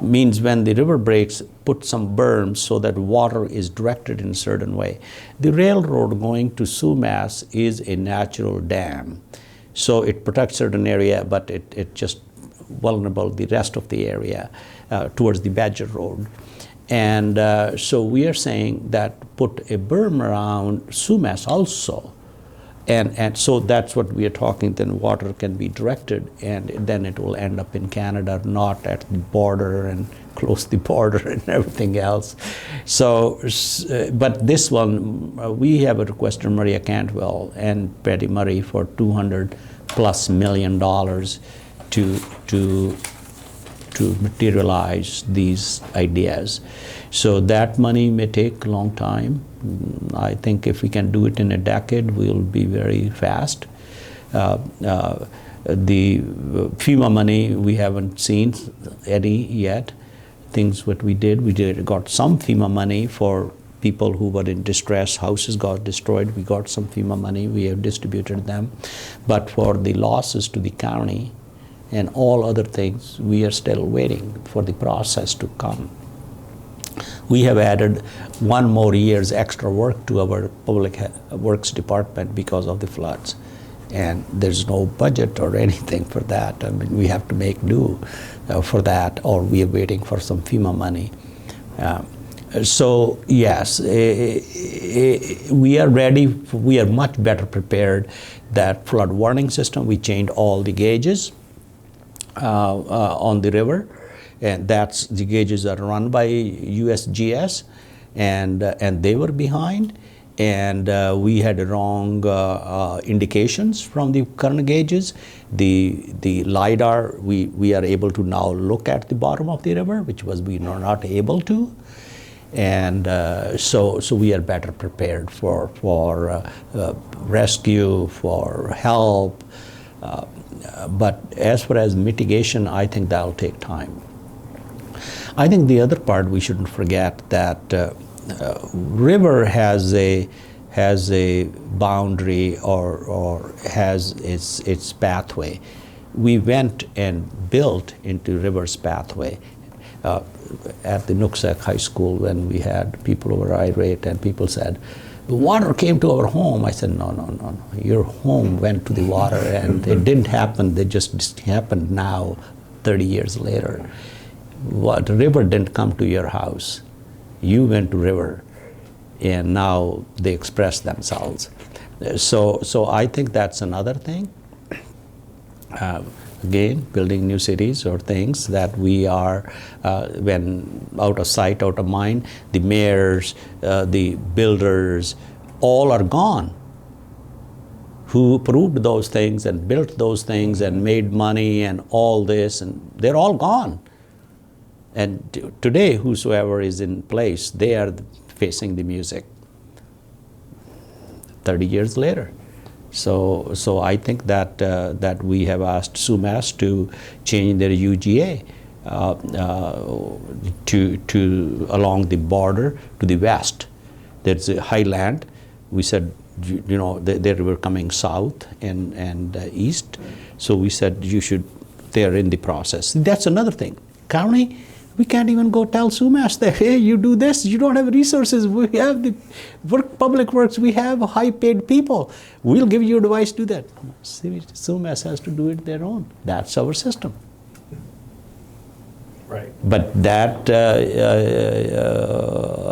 S2: Means when the river breaks, put some berms so that water is directed in a certain way. The railroad going to Sumas is a natural dam. So it protects certain area, but it just vulnerable the rest of the area towards the Badger Road. And so we are saying that put a berm around Sumas also, And so that's what we are talking, then water can be directed, and then it will end up in Canada, not at the border and close the border and everything else. So, but this one, we have a request from Maria Cantwell and Patty Murray for $200+ million to materialize these ideas. So that money may take a long time. I think if we can do it in a decade, we'll be very fast. The FEMA money, we haven't seen any yet. Things what we got some FEMA money for people who were in distress, houses got destroyed. We got some FEMA money, we have distributed them. But for the losses to the county and all other things, we are still waiting for the process to come. We have added 1 more year's extra work to our public works department because of the floods. And there's no budget or anything for that. I mean, we have to make do for that, or we are waiting for some FEMA money. So yes, we are ready. We are much better prepared. That flood warning system, we changed all the gauges on the river, and the gauges are run by USGS, and they were behind, and we had wrong indications from the current gauges. The LiDAR, we are able to now look at the bottom of the river, which was we were not able to. And so we are better prepared for rescue, for help. But as far as mitigation, I think that'll take time. I think the other part we shouldn't forget that river has a boundary or has its pathway. We went and built into river's pathway. At the Nooksack High School, when we had people who were irate and people said, the water came to our home. I said, no. Your home went to the water, and it didn't happen. It just happened now, 30 years later. The river didn't come to your house. You went to river, and now they express themselves. So I think that's another thing. Again, building new cities or things that we are, when out of sight, out of mind, the mayors, the builders, all are gone. Who approved those things and built those things and made money and all this, and they're all gone. And today, whosoever is in place, they are facing the music 30 years later. So I think that we have asked SUMAS to change their UGA to along the border to the west. There's a highland. We said, they were coming south and east. So we said they're in the process. That's another thing. County, we can't even go tell SUMAS that, hey, you do this, you don't have resources. We have the public works, we have high-paid people. We'll give you advice, do that. SUMAS has to do it their own. That's our system.
S3: Right.
S2: But that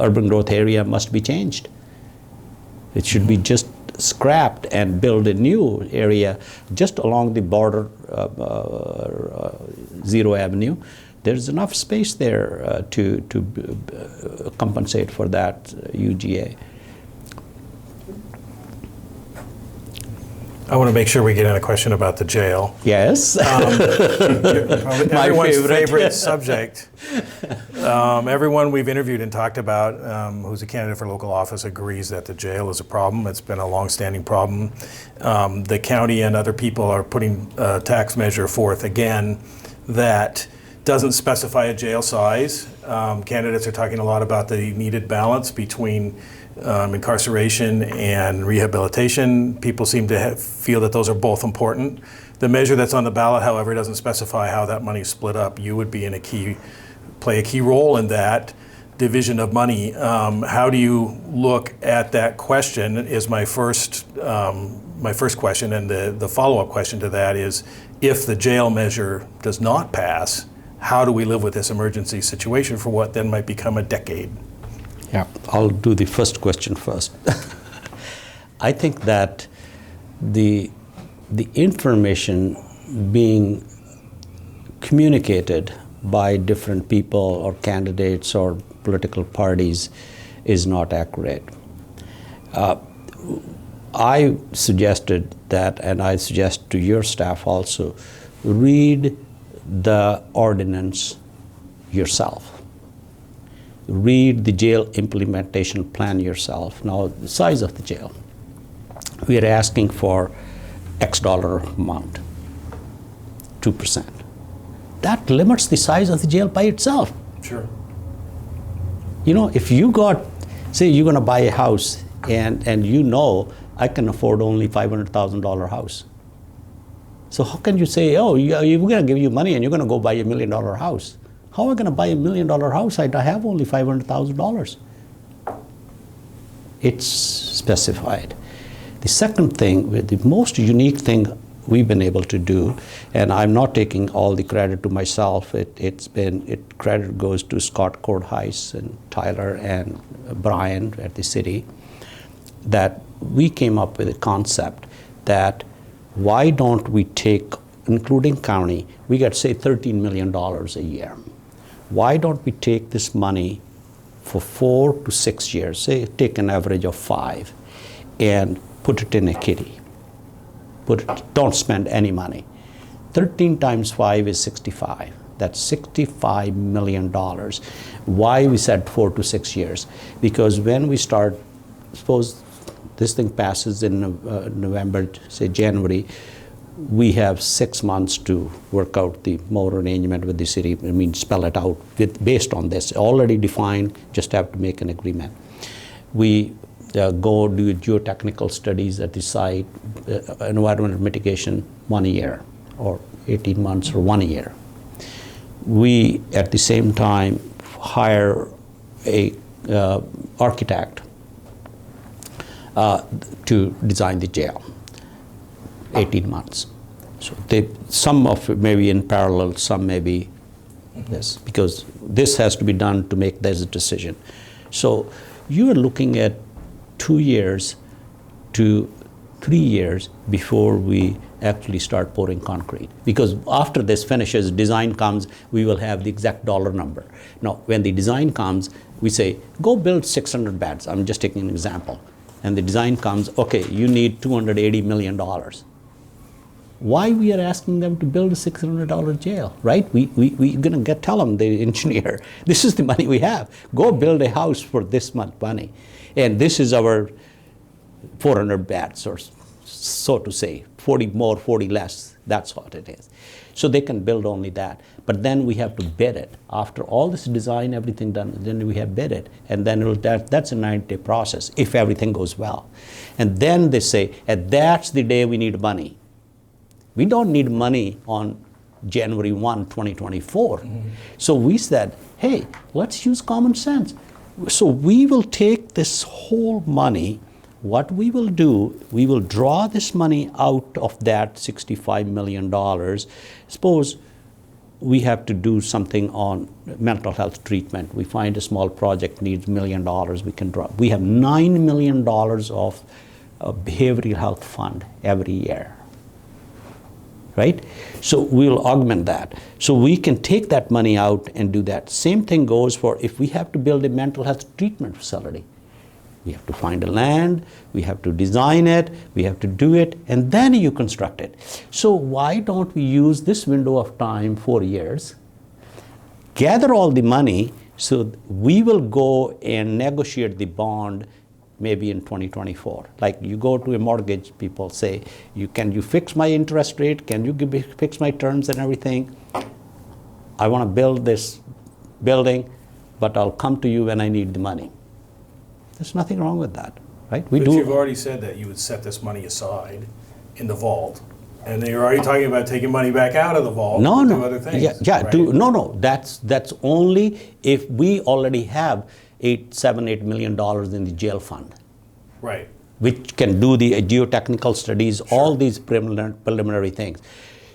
S2: urban growth area must be changed. It should be just scrapped and build a new area just along the border, Zero Avenue. There's enough space there to compensate for that UGA.
S3: I want to make sure we get in a question about the jail.
S2: Yes.
S3: Probably
S2: My
S3: everyone's
S2: favorite.
S3: favorite subject. Everyone we've interviewed and talked about who's a candidate for local office agrees that the jail is a problem. It's been a long-standing problem. The county and other people are putting a tax measure forth again that doesn't specify a jail size. Candidates are talking a lot about the needed balance between incarceration and rehabilitation. People seem to feel that those are both important. The measure that's on the ballot, however, doesn't specify how that money is split up. You would be play a key role in that division of money. How do you look at that question is my first question, and the follow-up question to that is, if the jail measure does not pass, how do we live with this emergency situation for what then might become a decade?
S2: Yeah, I'll do the first question first. I think that the information being communicated by different people or candidates or political parties is not accurate. I suggested that, and I suggest to your staff also, read the ordinance yourself. Read the jail implementation plan yourself. Now, the size of the jail. We are asking for X dollar amount, 2%. That limits the size of the jail by itself.
S3: Sure.
S2: You know, if you got, say you're gonna buy a house and you know I can afford only $500,000 house. So how can you say, oh, we're gonna give you money and you're gonna go buy $1 million house? How am I gonna buy $1 million house? I have only $500,000. It's specified. The second thing, the most unique thing we've been able to do, and I'm not taking all the credit to myself, credit goes to Scott Cordheis and Tyler and Brian at the city, that we came up with a concept that why don't we take, including county, we get say $13 million a year. Why don't we take this money for 4 to 6 years, say take an average of 5, and put it in a kitty. Don't spend any money. 13 times 5 is 65. That's $65 million. Why we said 4 to 6 years? Because when we start, suppose this thing passes in November, say January, we have 6 months to work out the more arrangement with the city. I mean, spell it out based on this. Already defined, just have to make an agreement. We go do geotechnical studies at the site, environmental mitigation 1 year, or 18 months or 1 year. We, at the same time, hire a architect to design the jail, 18 months. So some of it may be in parallel, some may be this, because this has to be done to make this decision. So you are looking at 2 years to 3 years before we actually start pouring concrete. Because after this finishes, design comes, we will have the exact dollar number. Now, when the design comes, we say, go build 600 beds. I'm just taking an example. And the design comes, okay, you need $280 million. Why we are asking them to build a $600 jail, right? We're gonna tell them, the engineer, this is the money we have. Go build a house for this much money. And this is our 400 beds, or so to say, 40 more, 40 less, that's what it is. So they can build only that. But then we have to bid it. After all this design, everything done, then we have bid it. And then that's a 90-day process, if everything goes well. And then they say, and that's the day we need money. We don't need money on January 1, 2024. Mm-hmm. So we said, hey, let's use common sense. So we will take this whole money. What we will do, we will draw this money out of that $65 million. Suppose we have to do something on mental health treatment. We find a small project needs $1 million, we can draw. We have $9 million of behavioral health fund every year. Right? So we'll augment that. So we can take that money out and do that. Same thing goes for if we have to build a mental health treatment facility. We have to find a land, we have to design it, we have to do it, and then you construct it. So why don't we use this window of time, 4 years, gather all the money, so we will go and negotiate the bond maybe in 2024. Like you go to a mortgage, people say, can you fix my interest rate? Can you fix my terms and everything? I want to build this building, but I'll come to you when I need the money. There's nothing wrong with that, right?
S3: But you've already said that you would set this money aside in the vault, and then you're already talking about taking money back out of the vault to do other things.
S2: Right? That's only if we already have $7-8 million in the jail fund,
S3: right?
S2: Which can do the geotechnical studies, sure. All these preliminary things.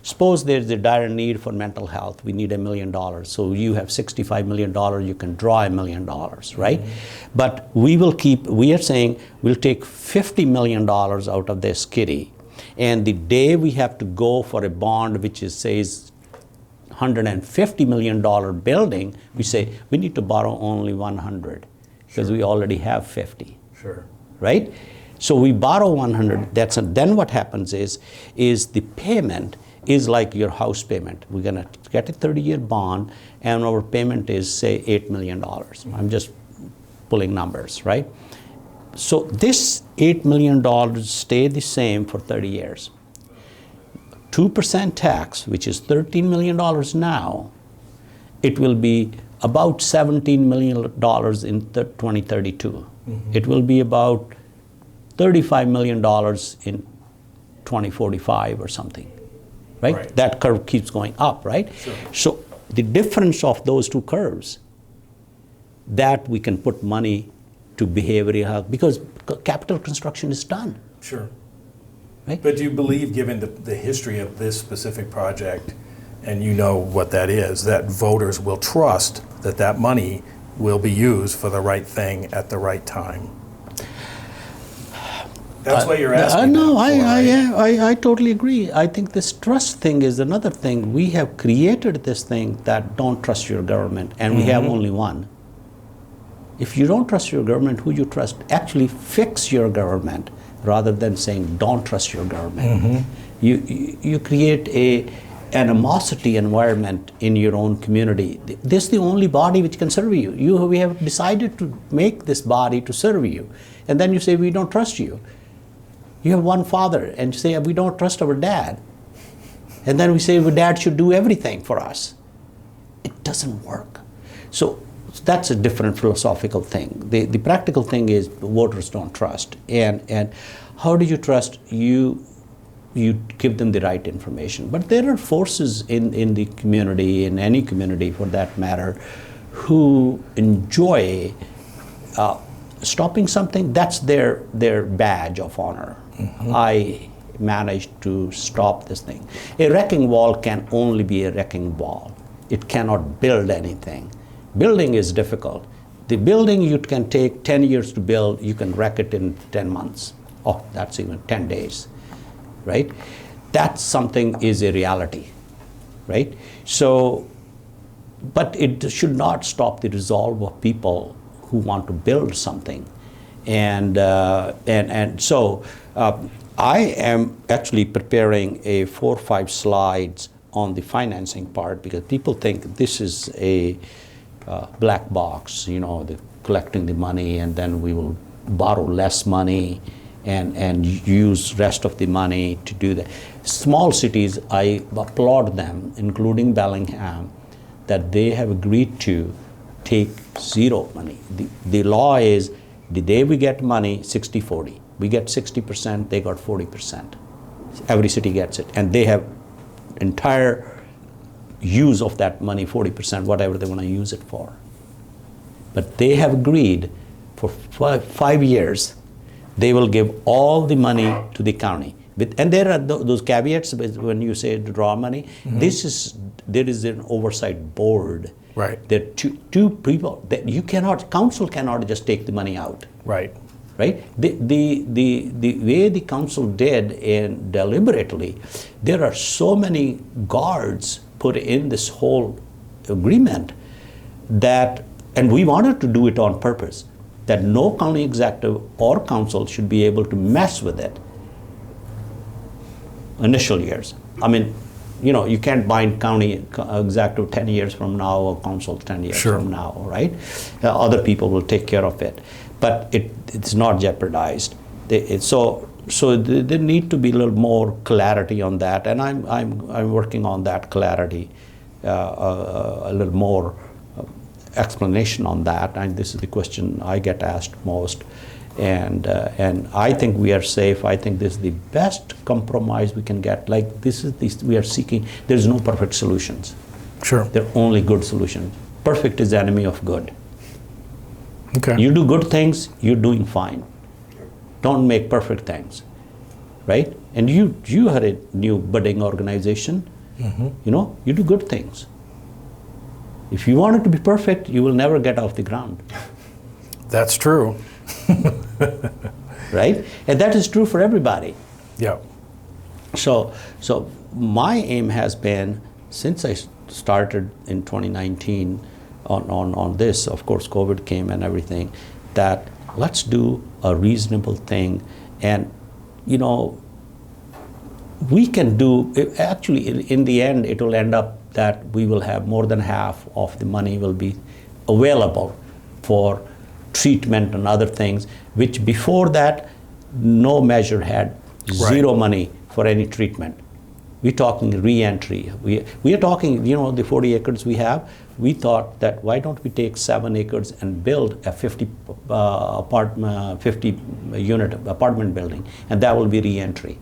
S2: Suppose there's a dire need for mental health. We need $1 million. So you have $65 million. You can draw $1 million, right? Mm-hmm. But we are saying we'll take $50 million out of this kitty, And the day we have to go for a bond which says $150 million building, we say we need to borrow only 100 because we already have 50.
S3: Sure.
S2: Right? So we borrow 100. Then what happens is the payment is like your house payment. We're gonna get a 30-year bond, and our payment is say $8 million. I'm just pulling numbers, right? So this $8 million stay the same for 30 years. 2% tax, which is $13 million now, it will be about $17 million in 2032. It will be about $35 million in 2045 or something, right? That curve keeps going up, right?
S3: Sure.
S2: So the difference of those two curves, that we can put money to behavioral health because capital construction is done.
S3: Sure.
S2: Right?
S3: But do you believe, given the history of this specific project, and you know what that is, that voters will trust that that money will be used for the right thing at the right time? That's what you're asking.
S2: No,
S3: that for, right?
S2: I totally agree. I think this trust thing is another thing. We have created this thing that don't trust your government, and we have only one. If you don't trust your government, who you trust? Actually fix your government rather than saying don't trust your government. You create an animosity environment in your own community. This is the only body which can serve you. We have decided to make this body to serve you. And then you say we don't trust you. You have one father and you say we don't trust our dad. And then we say well, dad should do everything for us. It doesn't work. So that's a different philosophical thing. The practical thing is voters don't trust. And how do you trust? You give them the right information. But there are forces in the community, in any community for that matter, who enjoy stopping something. That's their badge of honor. I managed to stop this thing. A wrecking ball can only be a wrecking ball. It cannot build anything. Building is difficult. The building you can take 10 years to build, you can wreck it in 10 months. Oh, that's even 10 days, right? That something is a reality, right? So, but it should not stop the resolve of people who want to build something. And so I am actually preparing a 4 or 5 slides on the financing part because people think this is a black box, collecting the money and then we will borrow less money and use rest of the money to do that. Small cities, I applaud them, including Bellingham, that they have agreed to take zero money. The law is the day we get money, 60-40. We get 60%, they got 40%. Every city gets it. And they have entire use of that money, 40%, whatever they want to use it for. But they have agreed for 5 years, they will give all the money to the county. And there are those caveats when you say to draw money. There is an oversight board.
S3: Right.
S2: There are two people that council cannot just take the money out.
S3: Right.
S2: Right? The way the council did and deliberately, there are so many guards put in this whole agreement that, and we wanted to do it on purpose, that no county executive or council should be able to mess with it initial years. I mean, you can't bind county executive 10 years from now or council 10 years from now, right? Other people will take care of it. But it's not jeopardized. So there need to be a little more clarity on that, and I'm working on that clarity, a little more explanation on that. And this is the question I get asked most, and I think we are safe. I think this is the best compromise we can get. Like we are seeking. There is no perfect solutions.
S3: Sure.
S2: There are only good solutions. Perfect is the enemy of good.
S3: Okay.
S2: You do good things, you're doing fine. Don't make perfect things, right? And you had a new budding organization. You do good things. If you want it to be perfect, you will never get off the ground.
S3: That's true.
S2: Right? And that is true for everybody.
S3: Yeah.
S2: So my aim has been, since I started in 2019 on this, of course COVID came and everything, that let's do a reasonable thing. And we can do, actually in the end it will end up that we will have more than half of the money will be available for treatment and other things, which before that no measure had zero money for any treatment. We're talking re-entry. We are talking, the 40 acres we have, we thought that why don't we take 7 acres and build a 50 unit apartment building, and that will be re-entry.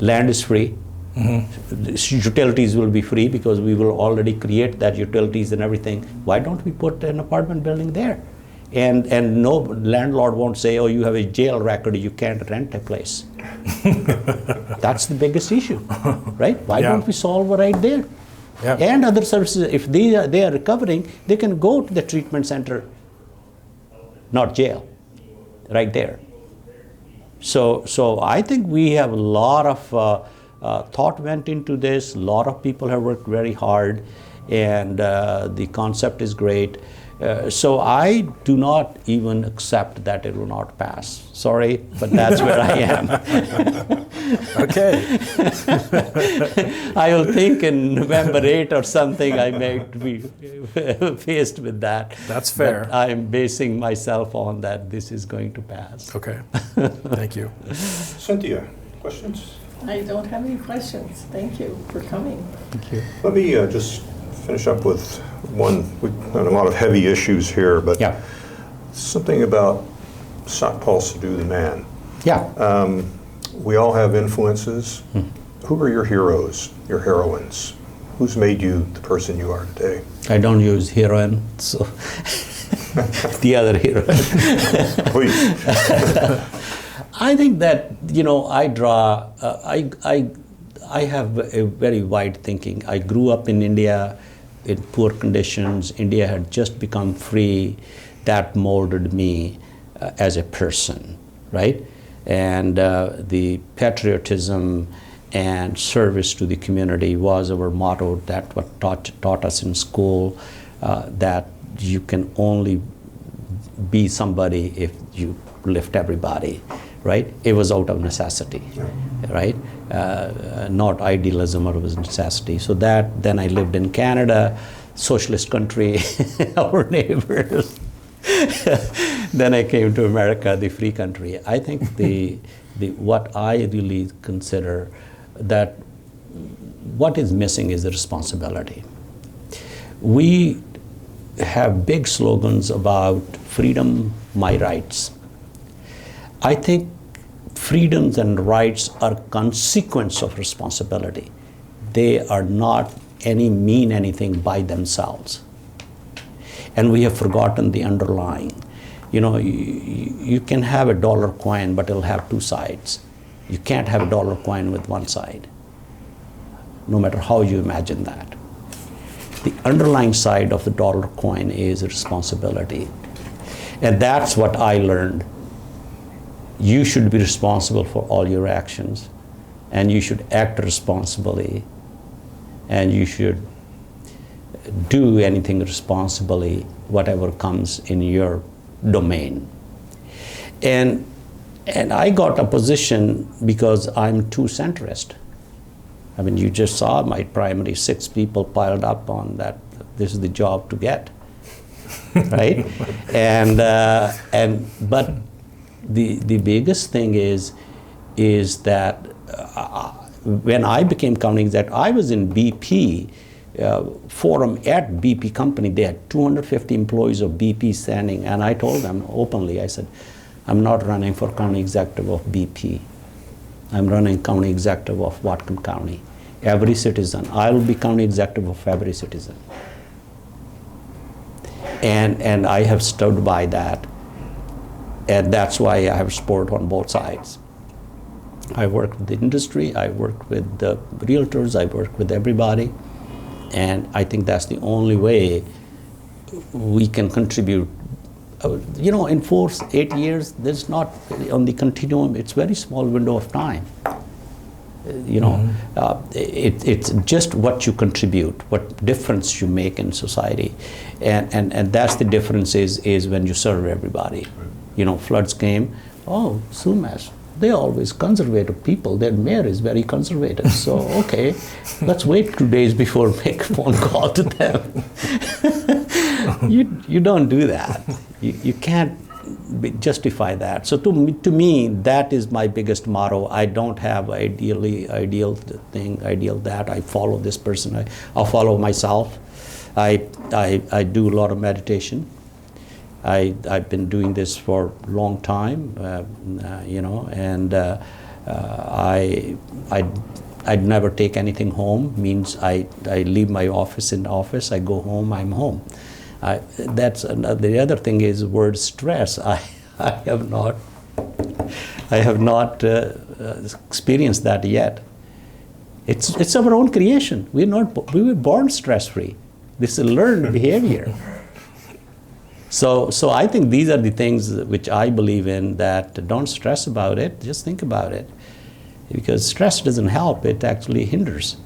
S2: Land is free. The utilities will be free because we will already create that utilities and everything. Why don't we put an apartment building there? And no landlord won't say, oh, you have a jail record, you can't rent a place. That's the biggest issue, right? Why don't we solve it right there?
S3: Yeah.
S2: And other services, if they are recovering, they can go to the treatment center, not jail, right there. So I think we have a lot of thought went into this. A lot of people have worked very hard, and the concept is great. So I do not even accept that it will not pass. Sorry, but that's where I am.
S3: Okay.
S2: I will think in November 8 or something I may be faced with that.
S3: That's fair.
S2: But I'm basing myself on that this is going to pass.
S3: Okay. Thank you.
S1: Cynthia, questions?
S5: I don't have any questions. Thank you for coming.
S2: Thank you.
S1: Let me just finish up with one. We've had a lot of heavy issues here, but
S2: Yeah.
S1: something about Satpal Sidhu, the man.
S2: Yeah.
S1: We all have influences. Who are your heroes, your heroines? Who's made you the person you are today?
S2: I don't use heroin, so the other heroine.
S1: Please.
S2: I think that I draw. I have a very wide thinking. I grew up in India in poor conditions. India had just become free. That molded me as a person, right? And the patriotism and service to the community was our motto. That what taught us in school, that you can only be somebody if you lift everybody, right? It was out of necessity, right? Not idealism, or it was necessity. So then I lived in Canada, socialist country, our neighbors. Then I came to America, the free country. I think the what I really consider that what is missing is the responsibility. We have big slogans about freedom, my rights. I think freedoms and rights are consequence of responsibility. They are not mean anything by themselves. And we have forgotten the underlying. You can have a dollar coin, but it'll have two sides. You can't have a dollar coin with one side, no matter how you imagine that. The underlying side of the dollar coin is responsibility. And that's what I learned. You should be responsible for all your actions, and you should act responsibly, and you should do anything responsibly, whatever comes in your domain. And I got a position because I'm too centrist. I mean, you just saw my primary 6 people piled up on that. This is the job to get, right? But the biggest thing is that when I became county executive, I was in BP forum at BP company. They had 250 employees of BP standing, and I told them openly, I said, I'm not running for county executive of BP. I'm running county executive of Whatcom County. Every citizen. I'll be county executive of every citizen. And I have stood by that. And that's why I have support on both sides. I work with the industry, I work with the realtors, I work with everybody. And I think that's the only way we can contribute. In 4-8 years, there's not, on the continuum, it's very small window of time. It's just what you contribute, what difference you make in society, and that's the difference is when you serve everybody. Floods came. Oh, Sumas, they're always conservative people. Their mayor is very conservative. So okay, let's wait 2 days before make a phone call to them. You don't do that. You can't justify that. So to me, that is my biggest motto. I don't have ideal that I follow this person. I'll follow myself. I do a lot of meditation. I've been doing this for a long time, and I'd never take anything home. Means I leave my office in the office. I go home. I'm home. That's the other thing is word stress. I have not experienced that yet. It's our own creation. We were born stress free. This is a learned behavior. So I think these are the things which I believe in, that don't stress about it, just think about it. Because stress doesn't help, it actually hinders.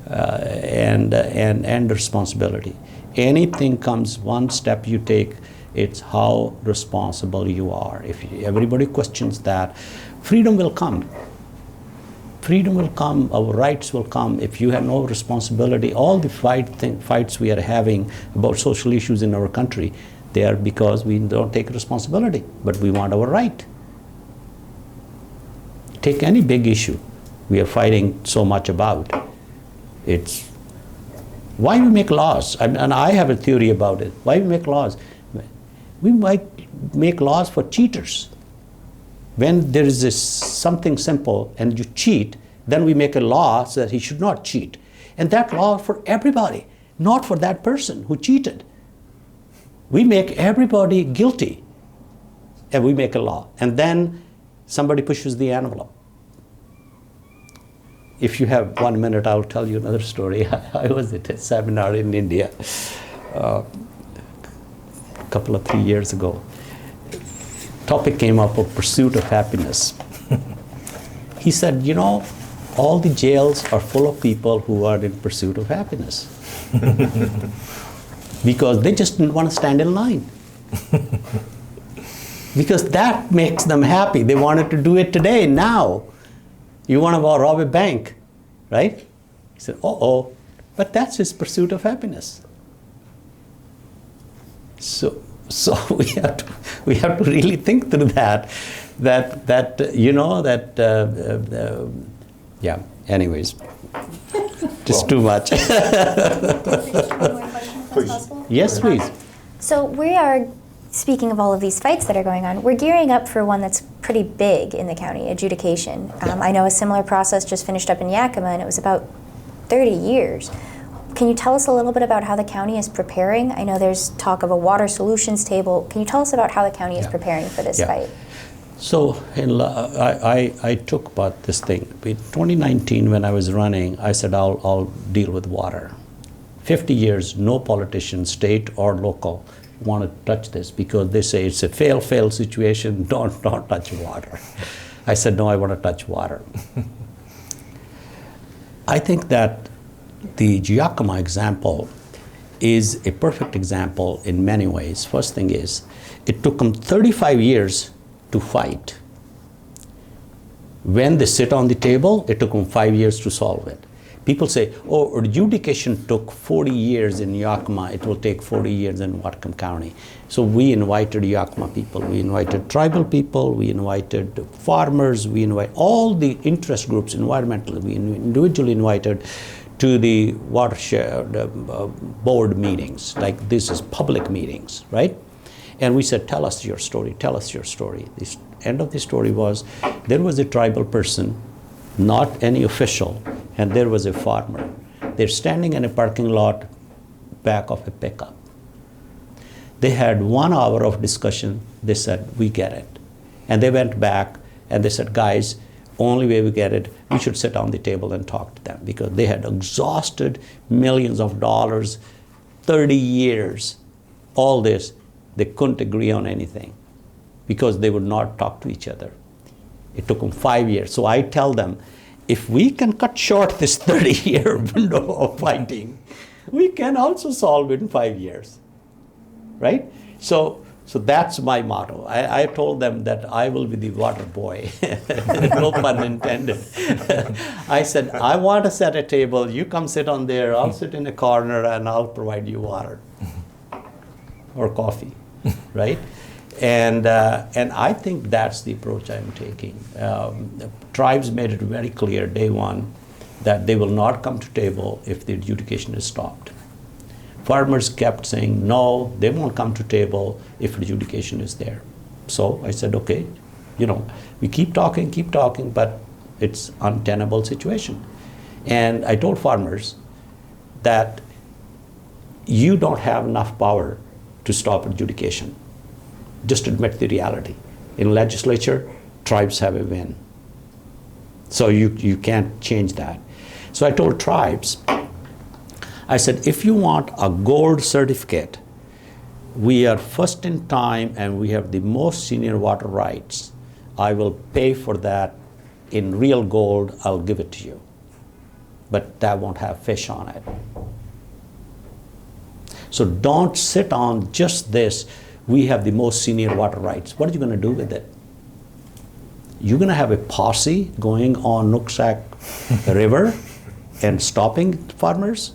S2: And responsibility. Anything comes, one step you take, it's how responsible you are. If everybody questions that, freedom will come. Freedom will come, our rights will come. If you have no responsibility, all the fights we are having about social issues in our country, they are because we don't take responsibility, but we want our right. Take any big issue we are fighting so much about. It's why we make laws, and I have a theory about it. Why we make laws? We might make laws for cheaters. When there is something simple and you cheat, then we make a law so that he should not cheat. And that law for everybody, not for that person who cheated. We make everybody guilty, and we make a law. And then somebody pushes the envelope. If you have 1 minute, I'll tell you another story. I was at a seminar in India a couple of 3 years ago. Topic came up of pursuit of happiness. He said, all the jails are full of people who are in pursuit of happiness. Because they just didn't want to stand in line. Because that makes them happy. They wanted to do it today, now. You want to rob a bank, right? He said, but that's his pursuit of happiness. So we have to really think through that. Yeah. Anyways, just too much. Yes, please.
S4: So we are, speaking of all of these fights that are going on, we're gearing up for one that's pretty big in the county, adjudication. I know a similar process just finished up in Yakima, and it was about 30 years. Can you tell us a little bit about how the county is preparing? I know there's talk of a water solutions table. Can you tell us about how the county is preparing for this fight?
S2: So I took about this thing. In 2019, when I was running, I said I'll deal with water. 50 years, no politician, state or local, want to touch this because they say it's a fail situation, don't touch water. I said, no, I want to touch water. I think that the Yakima example is a perfect example in many ways. First thing is, it took them 35 years to fight. When they sit on the table, it took them 5 years to solve it. People say, adjudication took 40 years in Yakima, it will take 40 years in Whatcom County. So we invited Yakima people, we invited tribal people, we invited farmers, we invited all the interest groups, environmental, we individually invited to the watershed board meetings, like this is public meetings, right? And we said, tell us your story, tell us your story. The end of the story was, there was a tribal person, not any official, and there was a farmer. They're standing in a parking lot back of a pickup. They had 1 hour of discussion. They said, we get it. And they went back and they said, guys, only way we get it, we should sit on the table and talk to them, because they had exhausted millions of dollars, 30 years, all this. They couldn't agree on anything because they would not talk to each other. It took them 5 years. So I tell them, if we can cut short this 30-year window of fighting, we can also solve it in 5 years, right? So that's my motto. I told them that I will be the water boy, no pun intended. I said, I want to set a table, you come sit on there, I'll sit in a corner and I'll provide you water or coffee, right? And I think that's the approach I'm taking. The tribes made it very clear day one that they will not come to table if the adjudication is stopped. Farmers kept saying, no, they won't come to table if adjudication is there. So I said, okay, we keep talking, but it's untenable situation. And I told farmers that you don't have enough power to stop adjudication. Just admit the reality. In legislature, tribes have a win. So you can't change that. So I told tribes, I said, if you want a gold certificate, we are first in time and we have the most senior water rights. I will pay for that in real gold, I'll give it to you. But that won't have fish on it. So don't sit on just this, we have the most senior water rights. What are you going to do with it? You're going to have a posse going on Nooksack River and stopping farmers?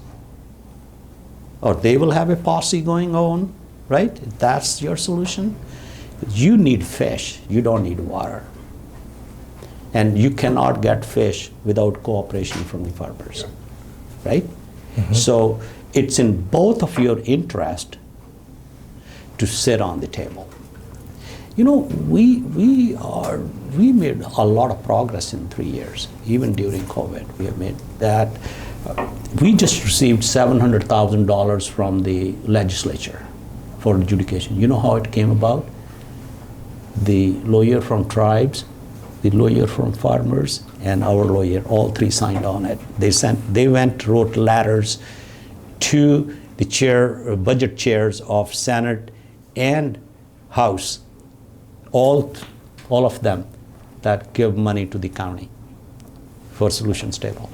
S2: Or they will have a posse going on, right? That's your solution. You need fish, you don't need water. And you cannot get fish without cooperation from the farmers, right? Mm-hmm. So it's in both of your interest to sit on the table. We made a lot of progress in 3 years, even during COVID. We have made that. We just received $700,000 from the legislature for adjudication. You know how it came about? The lawyer from tribes, the lawyer from farmers, and our lawyer, all three signed on it. Wrote letters to the budget chairs of Senate and House, all of them that give money to the county for solutions table.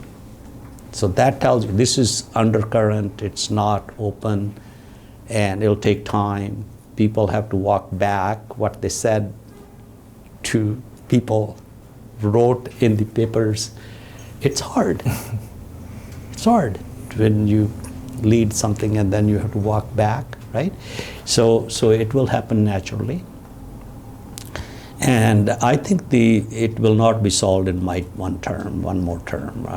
S2: So that tells you this is undercurrent, it's not open, and it'll take time. People have to walk back what they said to people wrote in the papers. It's hard. It's hard when you lead something and then you have to walk back, right? So it will happen naturally. And I think it will not be solved in one more term.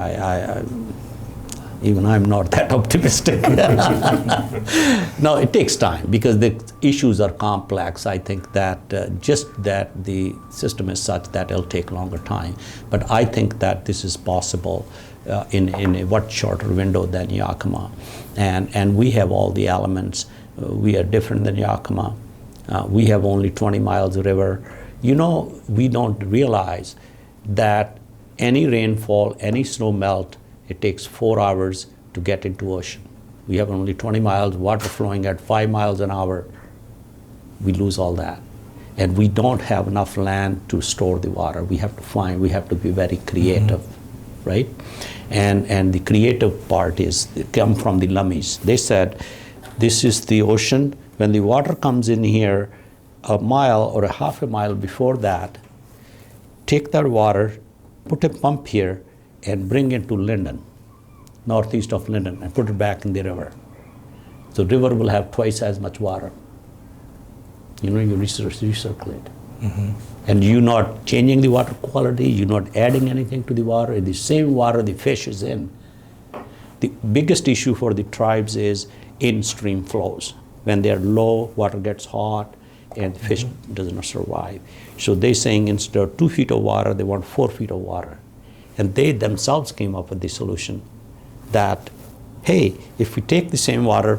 S2: Even I'm not that optimistic. No, it takes time because the issues are complex. I think that just that the system is such that it'll take longer time. But I think that this is possible in a much shorter window than Yakima. And we have all the elements. We are different than Yakima. We have only 20 miles of river. We don't realize that any rainfall, any snow melt, it takes 4 hours to get into ocean. We have only 20 miles, water flowing at 5 miles an hour. We lose all that. And we don't have enough land to store the water. We have to be very creative, right? And the creative part come from the Lummies. They said, this is the ocean. When the water comes in here, a mile or a half a mile before that, take that water, put a pump here, and bring it to Linden, northeast of Linden, and put it back in the river. So the river will have twice as much water. You recirculate. Mm-hmm. And you're not changing the water quality, you're not adding anything to the water. In the same water the fish is in. The biggest issue for the tribes is in-stream flows. When they're low, water gets hot, and the fish does not survive. So they're saying instead of 2 feet of water, they want 4 feet of water. And they themselves came up with the solution that, hey, if we take the same water,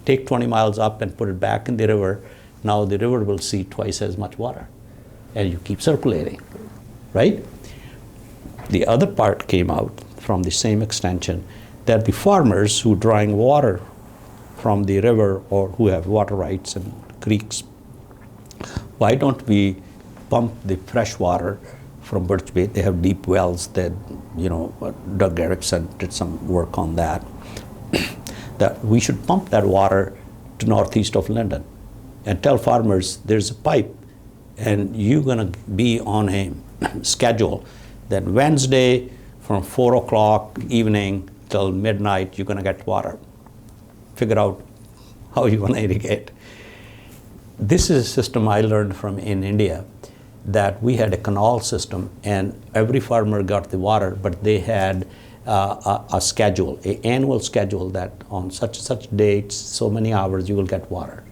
S2: take 20 miles up and put it back in the river, now the river will see twice as much water. And you keep circulating, right? The other part came out from the same extension that the farmers who are drawing water from the river or who have water rights and creeks, why don't we pump the fresh water from Birch Bay. They have deep wells that, Doug Erickson did some work on that. That we should pump that water to northeast of Linden and tell farmers there's a pipe and you're going to be on a schedule that Wednesday from 4 o'clock evening till midnight you're going to get water. Figure out how you're going to irrigate. This is a system I learned from in India, that we had a canal system and every farmer got the water, but they had a schedule, an annual schedule that on such dates, so many hours you will get water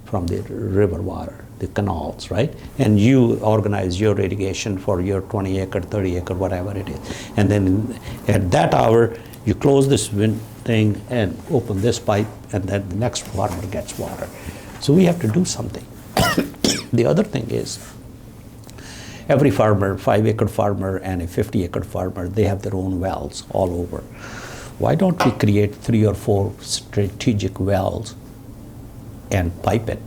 S2: from the river water, the canals, right? And you organize your irrigation for your 20 acre, 30 acre, whatever it is. And then at that hour, you close this thing and open this pipe, and then the next farmer gets water. So we have to do something. The other thing is, every farmer, 5 acre farmer and a 50 acre farmer, they have their own wells all over. Why don't we create 3 or 4 strategic wells and pipe it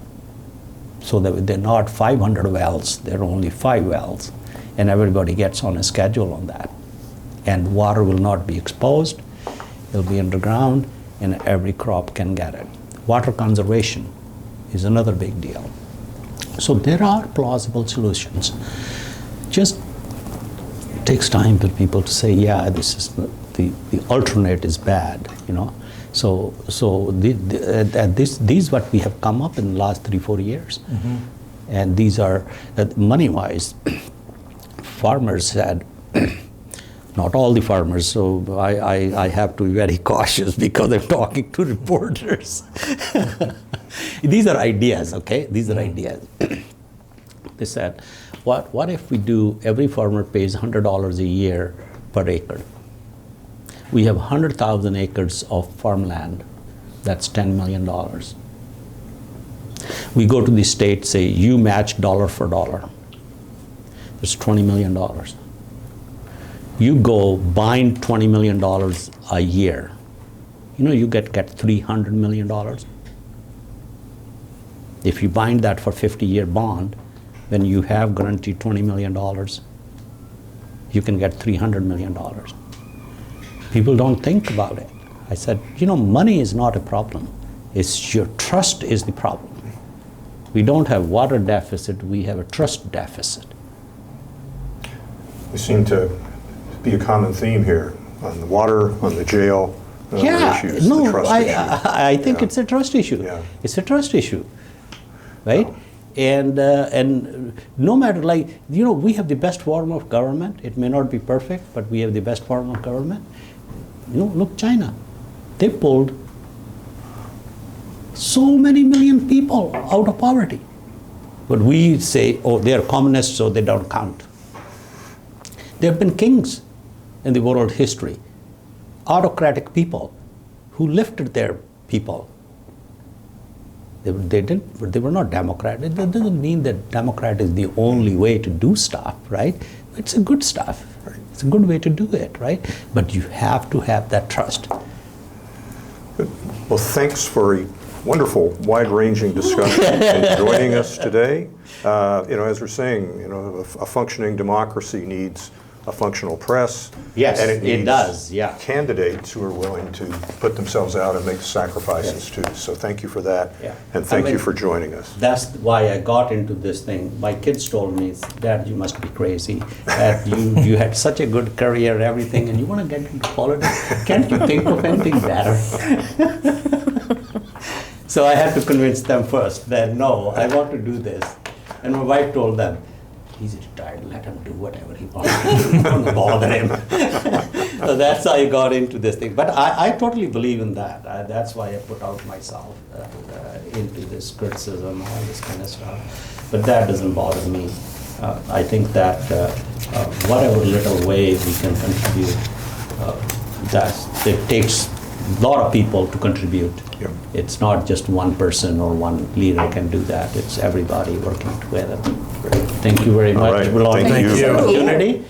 S2: so that they're not 500 wells, they're only 5 wells, and everybody gets on a schedule on that. And water will not be exposed, it'll be underground, and every crop can get it. Water conservation is another big deal. So there are plausible solutions. Just takes time for people to say, yeah, this is the alternate is bad, So these what we have come up in the last 3-4 years, and these are money-wise. Farmers said, not all the farmers. So I have to be very cautious because I'm talking to reporters. These are ideas, okay? These are ideas. They said, what if we do, every farmer pays $100 a year per acre. We have 100,000 acres of farmland, that's $10 million. We go to the state, say, you match dollar for dollar. There's $20 million. You go bind $20 million a year. You get $300 million. If you bind that for 50-year bond, then you have guaranteed $20 million. You can get $300 million. People don't think about it. I said, money is not a problem. It's your trust is the problem. We don't have water deficit, we have a trust deficit.
S1: We seem to be a common theme here on the water, on the jail, and other issues, the trust issue.
S2: I think it's a trust issue.
S1: Yeah.
S2: It's a trust issue, right? And no matter, we have the best form of government. It may not be perfect, but we have the best form of government. Look, China. They pulled so many million people out of poverty. But we say, oh, they are communists, so they don't count. There have been kings in the world history, autocratic people who lifted their people. They were not democrat. It doesn't mean that democrat is the only way to do stuff, right? It's a good stuff. Right? It's a good way to do it, right? But you have to have that trust.
S1: Good. Well, thanks for a wonderful, wide-ranging discussion and joining us today. As we're saying, a functioning democracy needs a functional press.
S2: Yes,
S1: and it needs
S2: does, yeah.
S1: candidates who are willing to put themselves out and make sacrifices too. So thank you for that, and thank you for joining us.
S2: That's why I got into this thing. My kids told me, Dad, you must be crazy. That you had such a good career, everything, and you want to get into politics? Can't you think of anything better? So I had to convince them first that no, I want to do this. And my wife told them, he's retired, let him do whatever he wants. Don't bother him. So that's how I got into this thing. But I totally believe in that. That's why I put out myself into this criticism, all this kind of stuff. But that doesn't bother me. I think that whatever little way we can contribute, it takes a lot of people to contribute.
S1: Yep.
S2: It's not just one person or one leader can do that. It's everybody working together. Thank you very much.
S1: All right.
S2: Thank you for the opportunity.